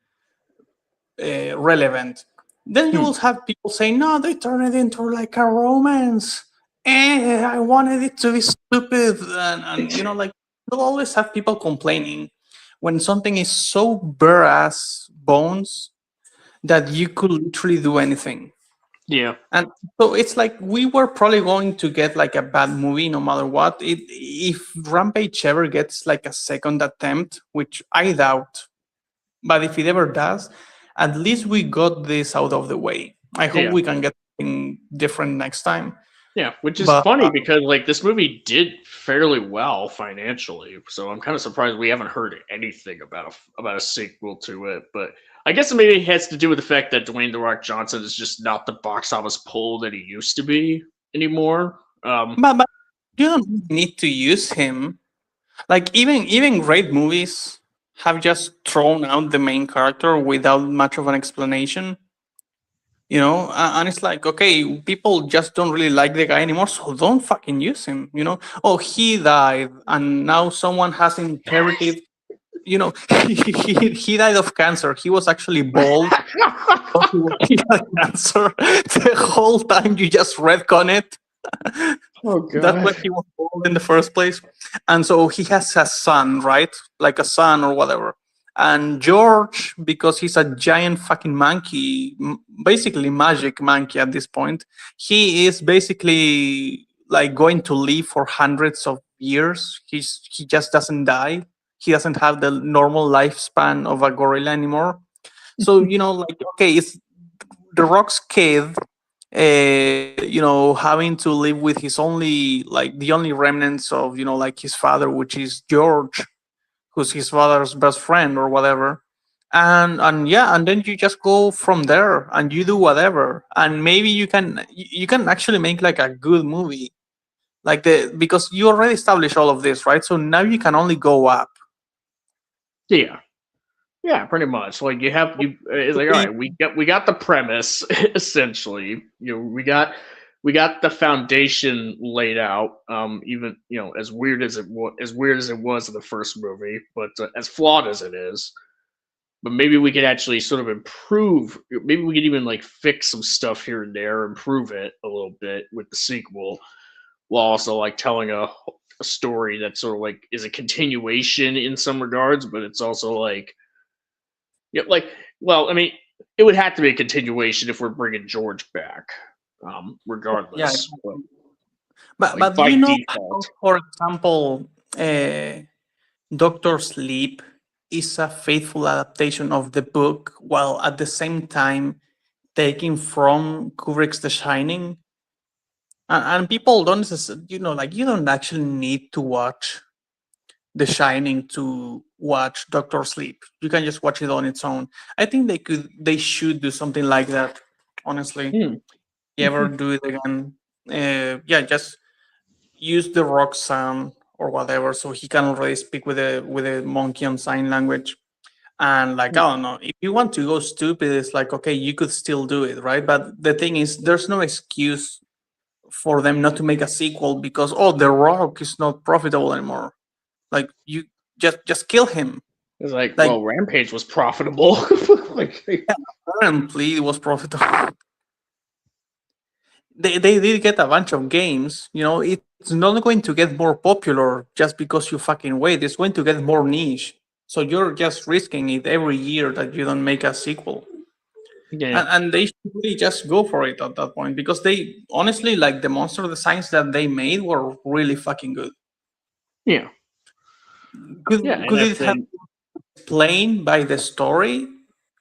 relevant. Then you Hmm. will have people saying, "No, they turn it into like a romance. I wanted it to be stupid," and like you'll always have people complaining when something is so bare ass bones that you could literally do anything. Yeah. And so it's like we were probably going to get like a bad movie no matter what. If Rampage ever gets like a second attempt, which I doubt, but if it ever does, at least we got this out of the way. I hope Yeah. we can get something different next time. Yeah, which is But funny because like this movie did fairly well financially, so I'm kind of surprised we haven't heard anything about a sequel to it. But I guess it maybe has to do with the fact that Dwayne the Rock Johnson is just not the box office pull that he used to be anymore. but you don't need to use him. Like even great movies have just thrown out the main character without much of an explanation. And it's like, okay, people just don't really like the guy anymore, so don't fucking use him. Oh, he died and now someone has inherited. He died of cancer. He was actually bald. He had cancer. The whole time you just retcon it. Oh That's why he was bald in the first place. And so he has a son, right? Like a son or whatever. And George, because he's a giant fucking monkey, basically magic monkey at this point, he is basically like going to live for hundreds of years. He just doesn't die. He doesn't have the normal lifespan of a gorilla anymore. So, like, okay, it's the Rock's kid, having to live with his only, like, the only remnants of, like his father, which is George, who's his father's best friend or whatever. And yeah, and then you just go from there and you do whatever. And maybe you can actually make like a good movie. Because you already established all of this, right? So now you can only go up. Yeah. Yeah, pretty much. Like it's like all right, we got the premise essentially. We got the foundation laid out. Even as weird as it was in the first movie, but as flawed as it is, but maybe we could actually sort of improve. Maybe we could even like fix some stuff here and there, improve it a little bit with the sequel, while also like telling a story that sort of like is a continuation in some regards, but it's also like well, I mean, it would have to be a continuation if we're bringing George back, Yeah. regardless. But Like by default. for example, Doctor Sleep is a faithful adaptation of the book, while at the same time taking from Kubrick's The Shining. And people don't, like, you don't actually need to watch The Shining to watch Doctor Sleep. You can just watch it on its own. I think they should do something like that. Honestly, Hmm. you ever do it again? Yeah, just use the rock sound or whatever, so he can already speak with a monkey on sign language. And like, I don't know, if you want to go stupid, it's like, okay, you could still do it, right? But the thing is, there's no excuse for them not to make a sequel because, oh, the rock is not profitable anymore. Like, you just kill him. It's like, Like, well, Rampage was profitable. Like, apparently it was profitable. They did get a bunch of games. It's not going to get more popular just because you fucking wait. It's going to get more niche. So you're just risking it every year that you don't make a sequel. yeah, And they should really just go for it at that point, because they honestly, like, the monster designs that they made were really fucking good. yeah, Could yeah. And could that's it have been, been explained by the story?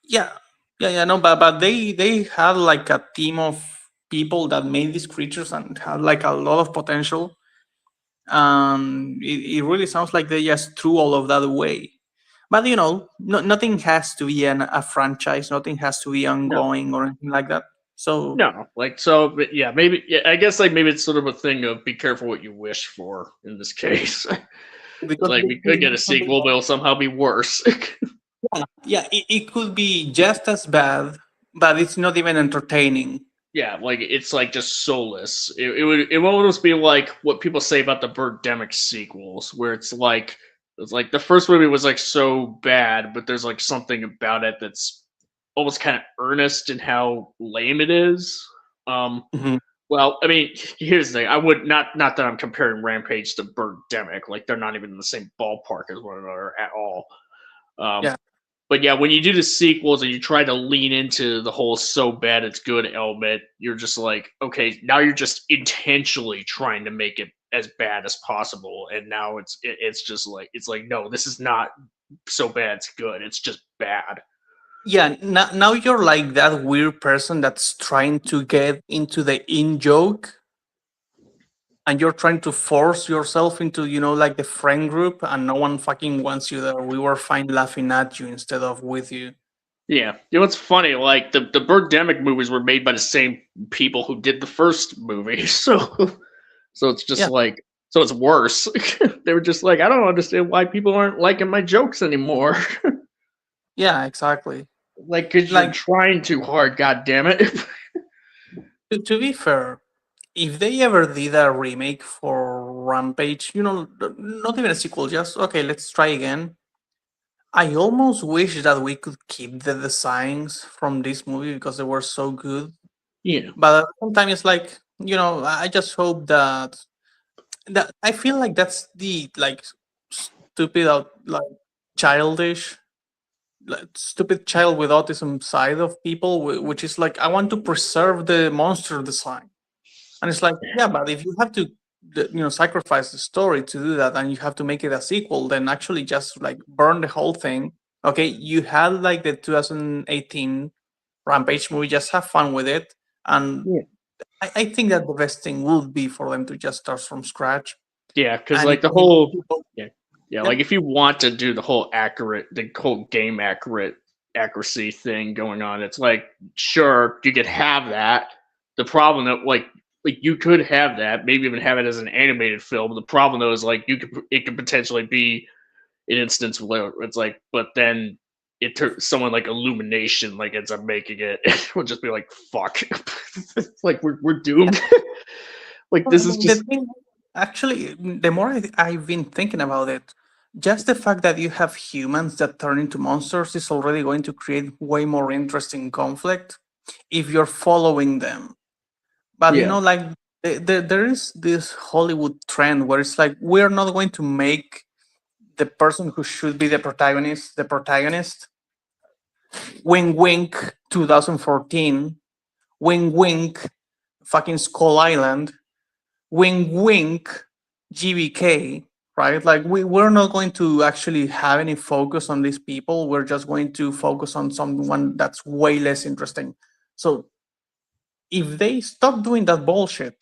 Yeah, no, but they had like a team of people that made these creatures and had like a lot of potential. It really sounds like they just threw all of that away. But nothing has to be a franchise. Nothing has to be ongoing or anything like that. So No, like so, but yeah, maybe. Yeah, I guess like maybe it's sort of a thing of be careful what you wish for in this case. because Like we could get a sequel, but it'll somehow be worse. yeah, it could be just as bad, but it's not even entertaining. Yeah, like it's like just soulless. It would almost be like what people say about the Birdemic sequels, where it's like the first movie was like so bad, but there's like something about it that's almost kind of earnest in how lame it is. Mhm. Well, I mean, here's the thing. I would not that I'm comparing Rampage to Birdemic. Like they're not even in the same ballpark as one another at all. Yeah. But yeah, when you do the sequels and you try to lean into the whole so bad it's good element, you're just like, okay, now you're just intentionally trying to make it as bad as possible, and now it's just like no, this is not so bad it's good. It's just bad. Yeah, now you're like that weird person that's trying to get into the in joke, and you're trying to force yourself into like the friend group, and no one fucking wants you there. We were fine laughing at you instead of with you. Yeah, what's funny? Like the Birdemic movies were made by the same people who did the first movie, so it's just Yeah. like so it's worse. They were just like, I don't understand why people aren't liking my jokes anymore. Yeah, exactly. Like, because you're Like, trying too hard, god damn it. to be fair, if they ever did a remake for Rampage, not even a sequel, just okay, let's try again. I almost wish that we could keep the designs from this movie because they were so good. Yeah. But sometimes it's like, I just hope that I feel like that's the like stupid out like childish like stupid child with autism side of people, which is like I want to preserve the monster design. And it's like, yeah, but if you have to, sacrifice the story to do that, and you have to make it a sequel, then actually just like burn the whole thing. Okay, you had like the 2018 Rampage movie, just have fun with it, and Yeah. I think that the best thing would be for them to just start from scratch. Yeah, because And like the if whole people- yeah, like if you want to do the whole game accuracy thing going on, it's like sure you could have that. The problem that like you could have that, maybe even have it as an animated film. The problem though is like it could potentially be an instance where it's like, but then someone like Illumination like ends up making it. It would just be like fuck, it's like we're doomed. Like this is the just thing, actually, the more I've been thinking about it, just the fact that you have humans that turn into monsters is already going to create way more interesting conflict if you're following them. But yeah. like there is this Hollywood trend where it's like we're not going to make the person who should be the protagonist. Wink, wink. 2014. Wink, wink. Fucking Skull Island. Wink, wink. GBK. Right? Like we're not going to actually have any focus on these people. We're just going to focus on someone that's way less interesting. So if they stop doing that bullshit,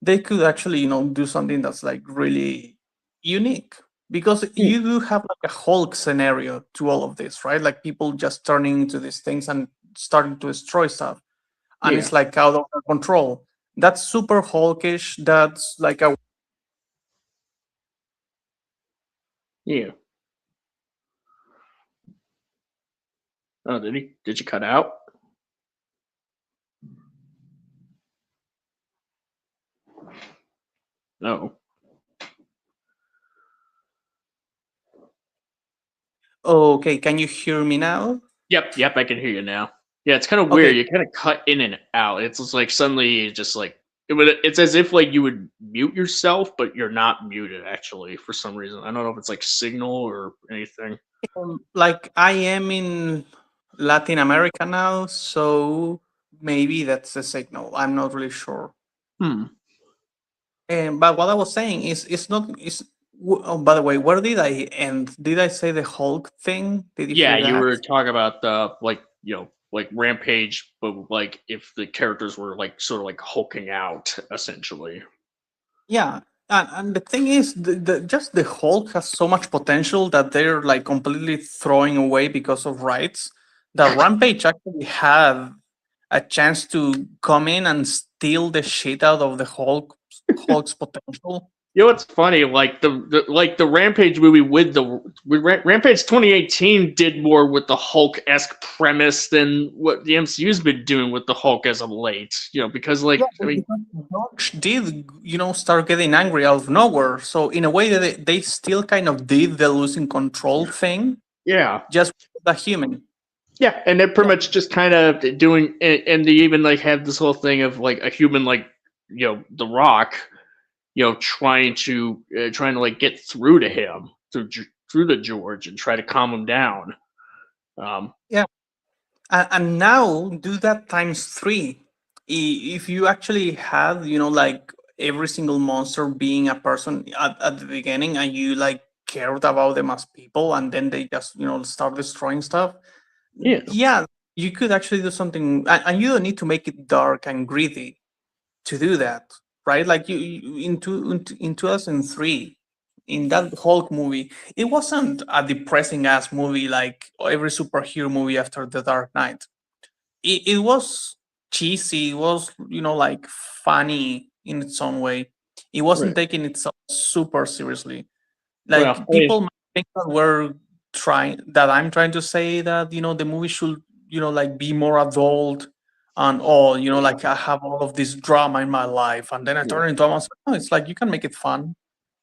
they could actually do something that's like really unique, because you do have like a Hulk scenario to all of this, right? Like people just turning into these things and starting to destroy stuff, and Yeah. it's like out of their control. That's super Hulkish. That's like a Yeah. Oh, did you cut out? No. okay. Can you hear me now? Yep, I can hear you now. Yeah, it's kind of Okay. weird. You kind of cut in and out. It's just like suddenly, just like it's as if like you would mute yourself, but you're not muted actually for some reason. I don't know if it's like signal or anything. Like I am in Latin America now, so maybe that's the signal. I'm not really sure. Hmm. But what I was saying is, it's not. Oh, by the way, where did I end? Did I say the Hulk thing? Did you Yeah, hear you that? were talking about the like like Rampage, but like if the characters were like sort of like hulking out essentially. Yeah, and the thing is, just the Hulk has so much potential that they're like completely throwing away because of rights. That Rampage actually had a chance to come in and steal the shit out of the Hulk's potential. You know what's funny? Like the Rampage movie Rampage 2018 did more with the Hulk-esque premise than what the MCU's been doing with the Hulk as of late. You know, because like I mean, Dodge did, start getting angry out of nowhere. So in a way, they still kind of did the losing control thing, yeah, just with the human. yeah, and they're pretty much just kind of doing, and they even like have this whole thing of like a human like The Rock, trying to like get through to him through the George and try to calm him down. Yeah, and now do that times 3. If you actually have, like every single monster being a person at the beginning, and you like cared about them as people, and then they just start destroying stuff. Yeah. You could actually do something, and you don't need to make it dark and gritty to do that, right? Like in 2003, in that Hulk movie, it wasn't a depressing ass movie like every superhero movie after The Dark Knight. It was cheesy. It was like funny in its own way. It wasn't Right. taking itself super seriously. Well, Like people might think that I'm trying to say that the movie should like be more adult, and like I have all of this drama in my life, and then I turn into a monster. No, it's like you can make it fun.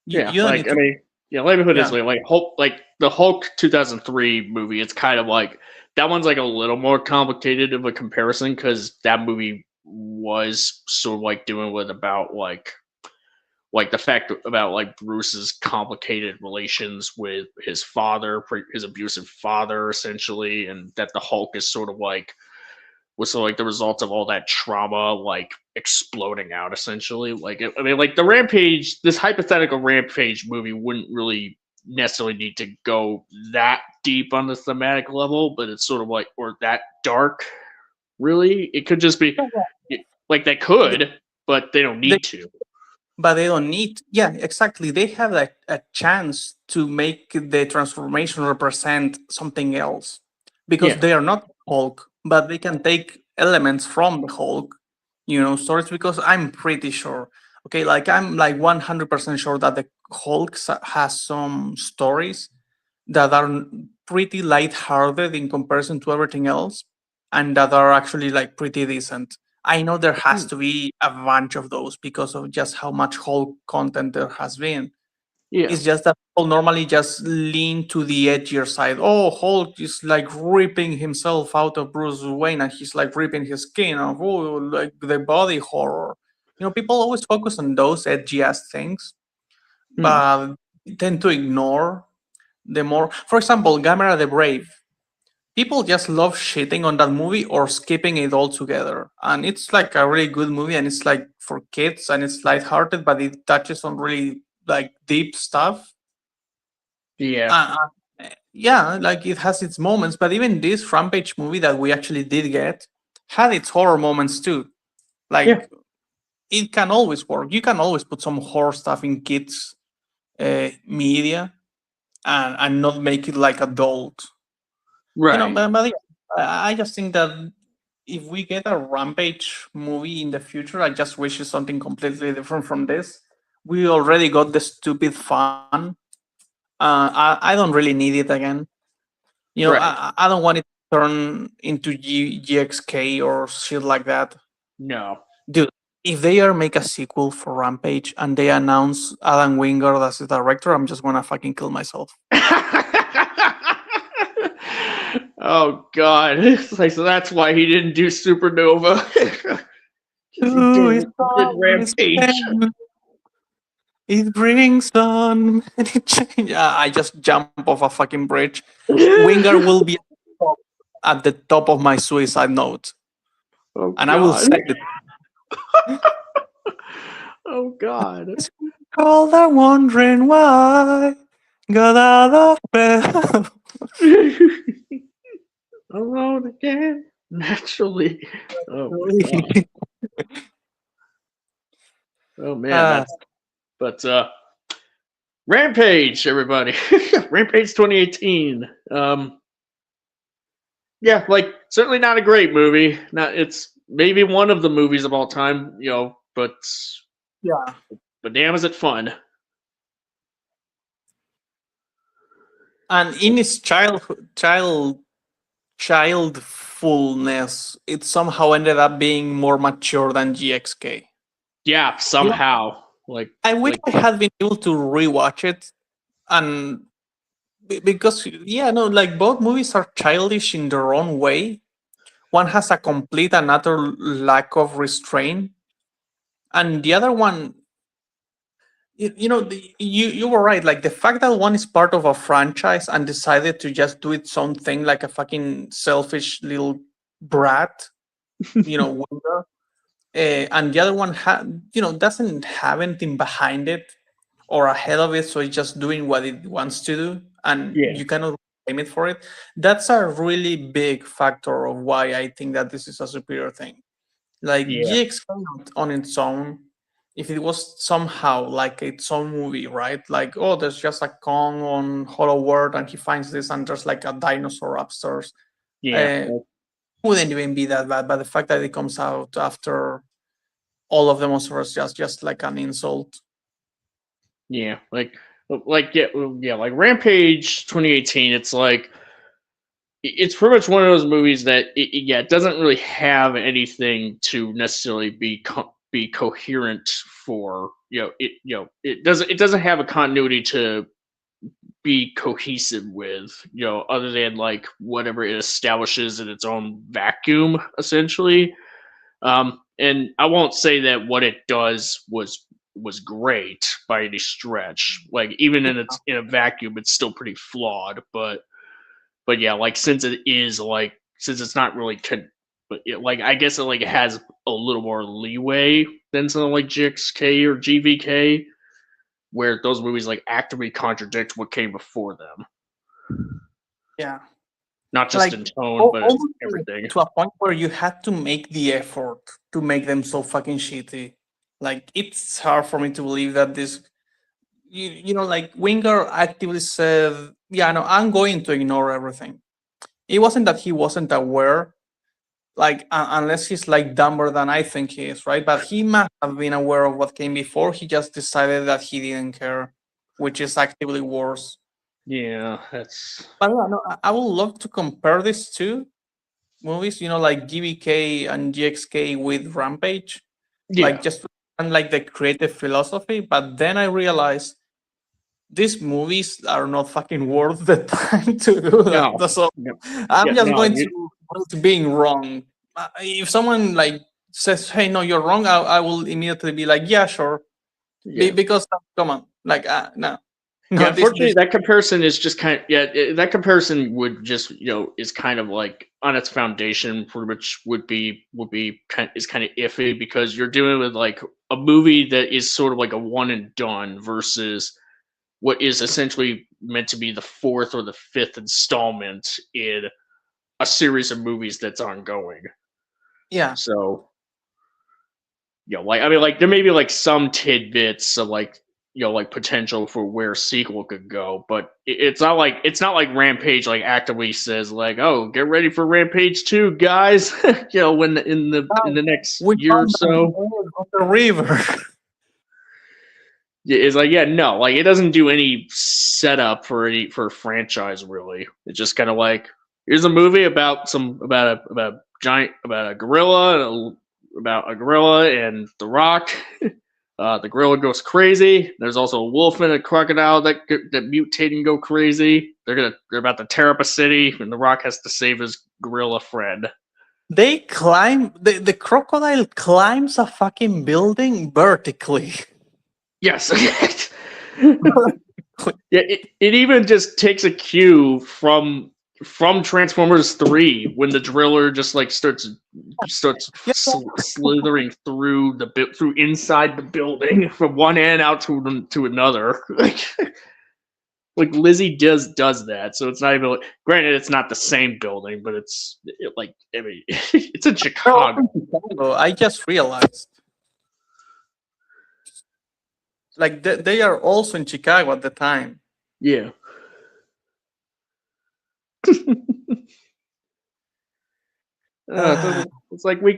You don't need to. Let me put it this Yeah. way: like Hulk, like the Hulk 2003 movie, it's kind of like that one's like a little more complicated of a comparison because that movie was sort of like doing with about like the fact about like Bruce's complicated relations with his father, his abusive father, essentially, and that the Hulk is sort of like was so like the result of all that trauma like exploding out essentially. Like I mean, like the Rampage, this hypothetical Rampage movie wouldn't really necessarily need to go that deep on the thematic level, but it's sort of like or that dark. Really, it could just be like they could, but they don't need to. But they don't need. Yeah, exactly. They have like a chance to make the transformation represent something else because Yeah. they are not Hulk, but they can take elements from the Hulk, stories. Because I'm pretty sure, okay, like I'm like 100% sure that the Hulk has some stories that are pretty lighthearted in comparison to everything else, and that are actually like pretty decent. I know there has to be a bunch of those because of just how much Hulk content there has been. Yeah. It's just that people normally just lean to the edgier side. Oh, Hulk is like ripping himself out of Bruce Wayne, and he's like ripping his skin off. Oh, like the body horror. People always focus on those edgy ass things, but tend to ignore the more. For example, Gamera the Brave. People just love shitting on that movie or skipping it altogether. And it's like a really good movie, and it's like for kids, and it's lighthearted, but it touches on really like deep stuff. Yeah. Yeah, like it has its moments, but even this Rampage movie that we actually did get had its horror moments too. Like Yeah. it can always work. You can always put some horror stuff in kids media and not make it like adult. Right. But yeah, I just think that if we get a Rampage movie in the future, I just wish it's something completely different from this. We already got the stupid fun. I don't really need it again. Right. I don't want it to turn into GXK or shit like that. No. Dude, if they ever make a sequel for Rampage and they announce Alan Wingard as the director, I'm just gonna fucking kill myself. Oh God! It's like, so that's why he didn't do Supernova. He did Rampage. It brings on many change. I just jump off a fucking bridge. Wingard will be at the top of my suicide note, Oh and I will God! say it. Oh God! Called are wondering why. Got out of bed. Alone again. Naturally. Oh my Really? god. Oh man, but Rampage, everybody. Rampage 2018. Yeah, like certainly not a great movie. Not it's maybe one of the movies of all time, but Yeah. damn is it fun. And in its childfulness, it somehow ended up being more mature than GXK. Yeah, somehow. Like I wish like I had been able to rewatch it, and because like both movies are childish in their own way. One has a complete and utter lack of restraint, and the other one, you were right. Like the fact that one is part of a franchise and decided to just do its own thing, like a fucking selfish little brat, Wonder, and the other one doesn't have anything behind it or ahead of it, so it's just doing what it wants to do, and yeah, you cannot blame it for it. That's a really big factor of why I think that this is a superior thing. Like yeah, GX on its own, if it was somehow like its own movie, right? Like, oh, there's just a Kong on Hollow World and he finds this and there's like a dinosaur upstairs. yeah, Uh, wouldn't even be that bad, but the fact that it comes out after all of the monsters just like an insult. yeah. Like Rampage 2018. It's like it's pretty much one of those movies that it doesn't really have anything to necessarily be coherent for. It doesn't have a continuity to be cohesive with, other than like whatever it establishes in its own vacuum, essentially. And I won't say that what it does was great by any stretch. Like even in a vacuum, it's still pretty flawed. But yeah, like since it's not really but like I guess it has a little more leeway than something like GXK or GVK, where those movies like actively contradict what came before them. Yeah. Not just Like in tone, but in almost everything. to a point where you had to make the effort to make them so fucking shitty. Like it's hard for me to believe that this like Winger actively said, yeah, no, I'm going to ignore everything. It wasn't that he wasn't aware, like unless he's like dumber than I think he is, right? But he must have been aware of what came before. He just decided that he didn't care, which is actively worse. Yeah, that's. But yeah, no, I would love to compare these two movies, like GBK and GXK with Rampage, Yeah. like just and like the creative philosophy. But then I realized these movies are not fucking worth the time to do that. No. So No. I'm Yeah, just no, going to being wrong. If someone like says, "Hey, no, you're wrong," I will immediately be like, "Yeah, sure," yeah. because come on, like no, no, Yeah, this unfortunately, that comparison is just kind of that comparison would just is kind of like on its foundation, pretty much would be kind of iffy because you're dealing with like a movie that is sort of like a one and done versus what is essentially meant to be the fourth or the fifth installment in a series of movies that's ongoing. yeah. So, like I mean, like there may be like some tidbits of like like potential for where a sequel could go, but it's not like Rampage like actively says like, oh, get ready for Rampage 2, guys. When in the next We year or found so. on the river. It's like, yeah, no, like it doesn't do any setup for a franchise really. It's just kind of like, here's a movie about a gorilla and The Rock. The gorilla goes crazy. There's also a wolf and a crocodile that mutate and go crazy. They're about to tear up a city, and The Rock has to save his gorilla friend. They climb the crocodile climbs a fucking building vertically. Yes. Yeah, it even just takes a cue from Transformers 3 when the driller just like starts slithering through through inside the building from one end out to another. like Lizzie does that, so it's not even. Granted, it's not the same building, but it's like I mean, it's in Chicago. I just realized, like they are also in Chicago at the time. Yeah. It's like we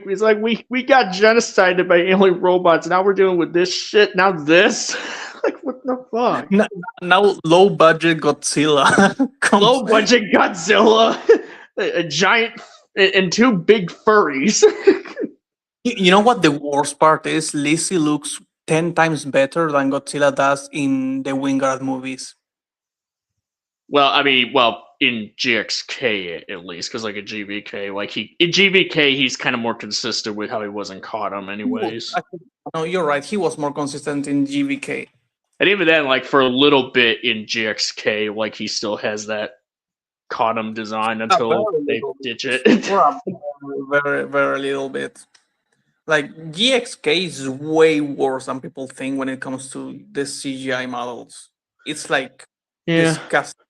got genocided by alien robots. Now we're dealing with this shit. Now this, like what the fuck? Now low budget Godzilla. comes- Low budget Godzilla, a giant, and two big furries. You know what the worst part is? Lizzie looks 10 times better than Godzilla does in the Wingard movies. Well, I mean, in GXK at least, because like in GVK, like in GVK he's kind of more consistent with how he was in Cottom, anyways. No, you're right. He was more consistent in GVK. And even then, like for a little bit in GXK, like he still has that Cottom design until they ditch it. Very, very little bit. Like GXK is way worse than people think when it comes to the CGI models. It's like disgusting.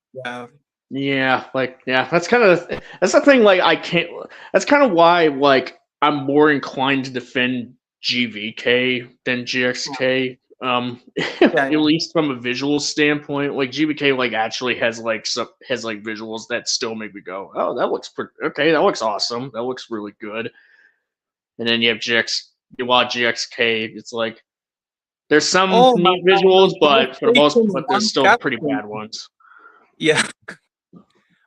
Yeah, that's the thing. Like I can't. That's kind of why like I'm more inclined to defend GVK than GXK. At least from a visual standpoint, like GVK like actually has visuals that still make me go, oh, that looks okay. That looks awesome. That looks really good. And then you have GXK. It's like there's some neat visuals, but for the most part, there's still pretty bad ones. Yeah.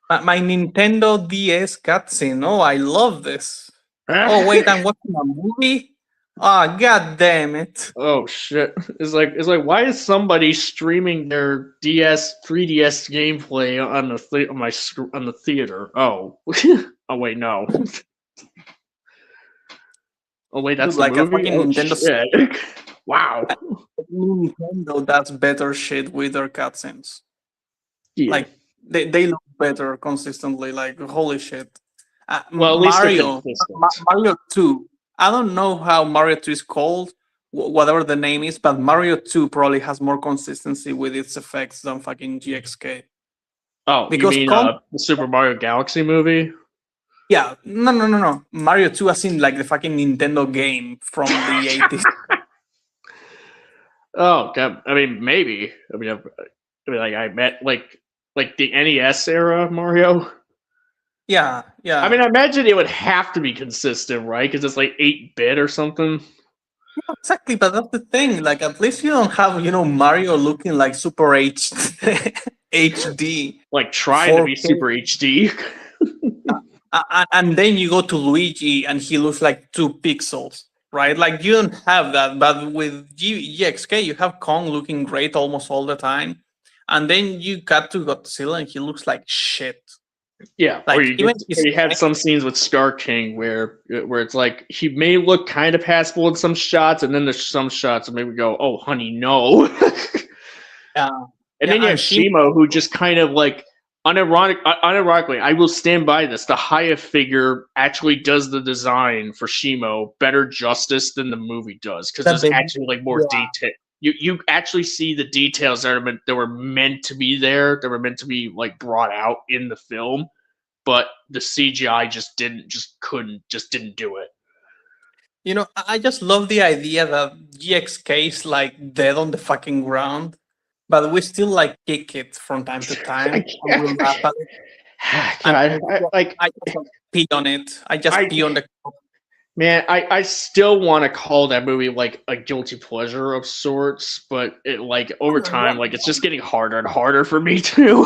My Nintendo DS cutscene. Oh, I love this. Oh wait, I'm watching a movie. Ah, god damn it! Oh shit! It's like why is somebody streaming their 3DS gameplay on the theater? Oh, oh wait, no. Oh wait, that's like the movie. A fucking Nintendo. Shit. Wow. Nintendo does better shit with their cutscenes. Yeah. Like they look better consistently. Like holy shit. Well, at least Mario 2. I don't know how Mario 2 is called, whatever the name is, but Mario 2 probably has more consistency with its effects than fucking GXK. Oh, because you mean the Super Mario Galaxy movie? Yeah, no. Mario 2 as in like the fucking Nintendo game from the 80s. Oh, God. I mean, maybe. I mean, I met like the NES era Mario. Yeah. I mean, I imagine it would have to be consistent, right? Because it's like 8-bit or something. Yeah, exactly, but that's the thing. Like, at least you don't have, Mario looking like Super HD. Like trying to be Super HD. And then you go to Luigi and he looks like 2 pixels, right? Like, you don't have that. But with GXK, you have Kong looking great almost all the time. And then you cut to Godzilla and he looks like shit. Yeah, like, or you have some scenes with Star King where it's like he may look kind of passable in some shots, and then there's some shots that maybe go, "Oh, honey, no." Yeah, and then you have Shimo, who just kind of like unironically, I will stand by this. The Haya figure actually does the design for Shimo better justice than the movie does because there's actually like more detail. You actually see the details that were meant to be there, that were meant to be like brought out in the film, but the CGI just didn't do it. I just love the idea that GXK is like dead on the fucking ground, but we still like kick it from time to time. We'll laugh at it. I just pee on it. I just pee on the. Man, I still want to call that movie like a guilty pleasure of sorts, but it like over time, like it's just getting harder and harder for me too.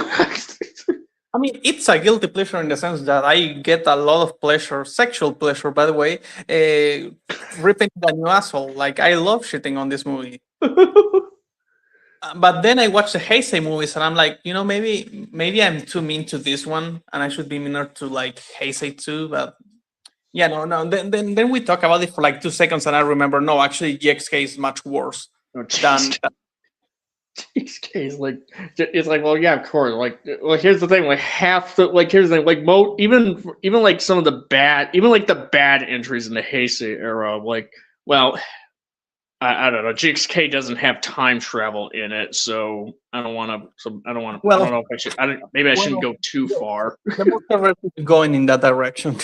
I mean, it's a guilty pleasure in the sense that I get a lot of pleasure, sexual pleasure, by the way, ripping the new asshole. Like, I love shitting on this movie. But then I watch the Heisei movies and I'm like, maybe I'm too mean to this one and I should be meaner to like Heisei too, but yeah, no. Then we talk about it for like 2 seconds, and I remember, no, actually, GXK is much worse than. GXK is like, it's like, well, yeah, of course. Like, well, here's the thing. Like here's the thing. Like, even like some of the bad, even like the bad entries in the Heisei era. Like, well, I don't know. GXK doesn't have time travel in it, so I don't want to. So I don't want to. I Well, don't know if I should. Maybe I shouldn't go too far. the multiverse is going in that direction.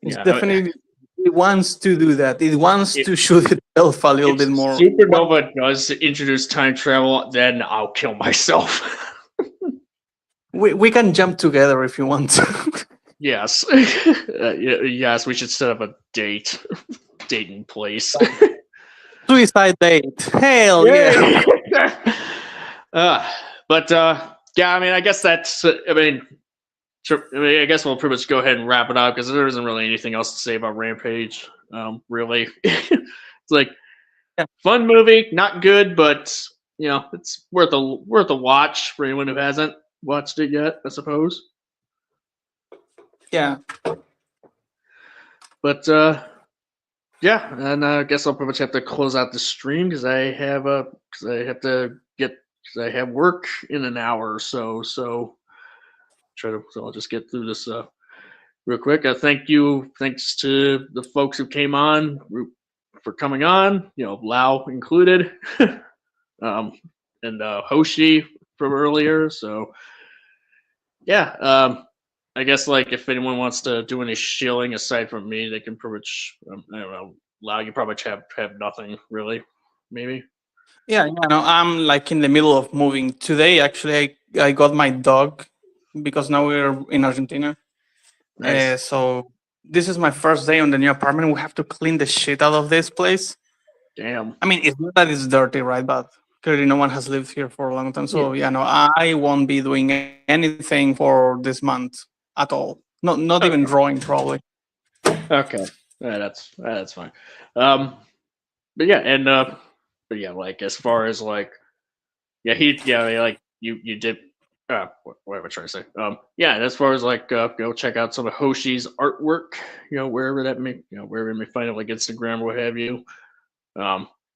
It's Yeah, definitely it wants to do that. It wants If- to shoot itself a little if bit more. Supernova does introduce time travel, then I'll kill myself. We can jump together if you want to. Yes, yes, we should set up a date and place. Suicide date. Hell yeah. But yeah, I mean, I guess that's. I mean, I guess we'll pretty much go ahead and wrap it up because there isn't really anything else to say about Rampage. Really, it's like fun movie, not good, but you know, it's worth a watch for anyone who hasn't watched it yet, I suppose. Yeah. But yeah, and I guess I'll pretty much have to close out the stream because I have work in an hour or so. So I'll just get through this real quick. Thanks to the folks who came on for coming on. You know, Lau included, and Hoshi from earlier. So yeah, I guess like if anyone wants to do any shilling aside from me, they can pretty much I don't know. Lau, you probably have nothing really, maybe. Yeah, no, I'm like in the middle of moving. Today, actually, I got my dog because now we're in Argentina. Nice. So this is my first day on the new apartment. We have to clean the shit out of this place. Damn. I mean, it's not that it's dirty, right? But clearly no one has lived here for a long time. So yeah, no, I won't be doing anything for this month at all. Not even drawing, probably. Okay, that's fine. But yeah, and but yeah, like as far as like, like you did. What am I trying to say? Yeah, and as far as like, go check out some of Hoshi's artwork. You know, wherever you may find it, like Instagram or what have you.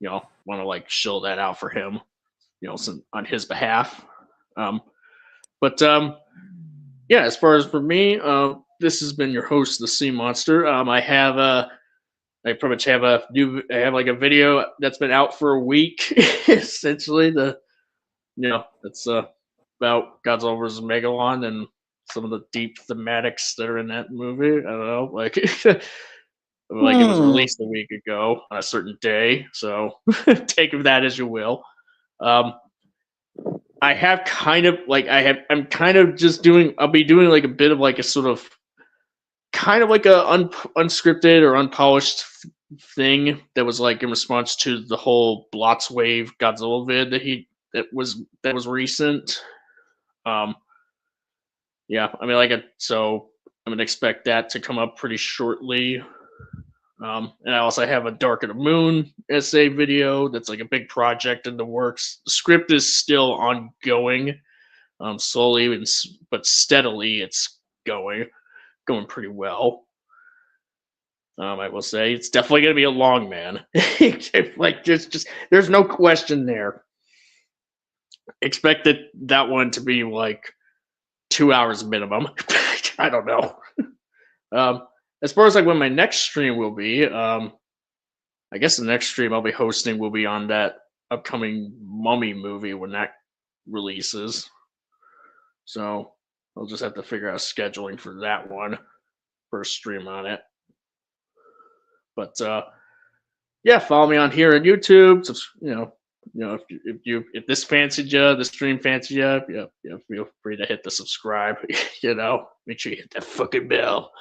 You know, want to like show that out for him. You know, on his behalf. But yeah, as far as for me, this has been your host, the Sea Monster. I pretty much have like a video that's been out for a week, essentially. It's about Godzilla vs. Megalon and some of the deep thematics that are in that movie. I don't know, like it was released a week ago on a certain day, so take of that as you will. I have kind of like I'm kind of just doing. I'll be doing like a bit of like a sort of kind of like a unscripted or unpolished thing that was like in response to the whole Blots Wave Godzilla vid that was recent. Yeah, I mean so I'm gonna expect that to come up pretty shortly. And I also have a Dark of the Moon essay video that's like a big project in the works. The script is still ongoing, slowly but steadily. It's going pretty well. I will say it's definitely going to be a long man. Like just there's no question there. Expect that one to be like 2 hours minimum. I don't know. As far as like when my next stream will be, I guess the next stream I'll be hosting will be on that upcoming Mummy movie when that releases. So I'll just have to figure out scheduling for that one, first stream on it. But yeah, follow me on here on YouTube. If this fancied you, the stream fancied you, feel free to hit the subscribe. Make sure you hit that fucking bell.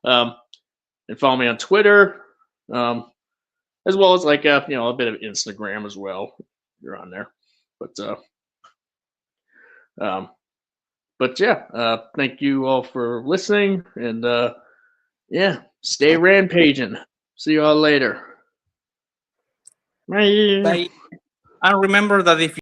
And follow me on Twitter, as well as like a bit of Instagram as well. You're on there, but yeah, thank you all for listening, and yeah, stay rampaging. See you all later. Bye. Bye. And remember that if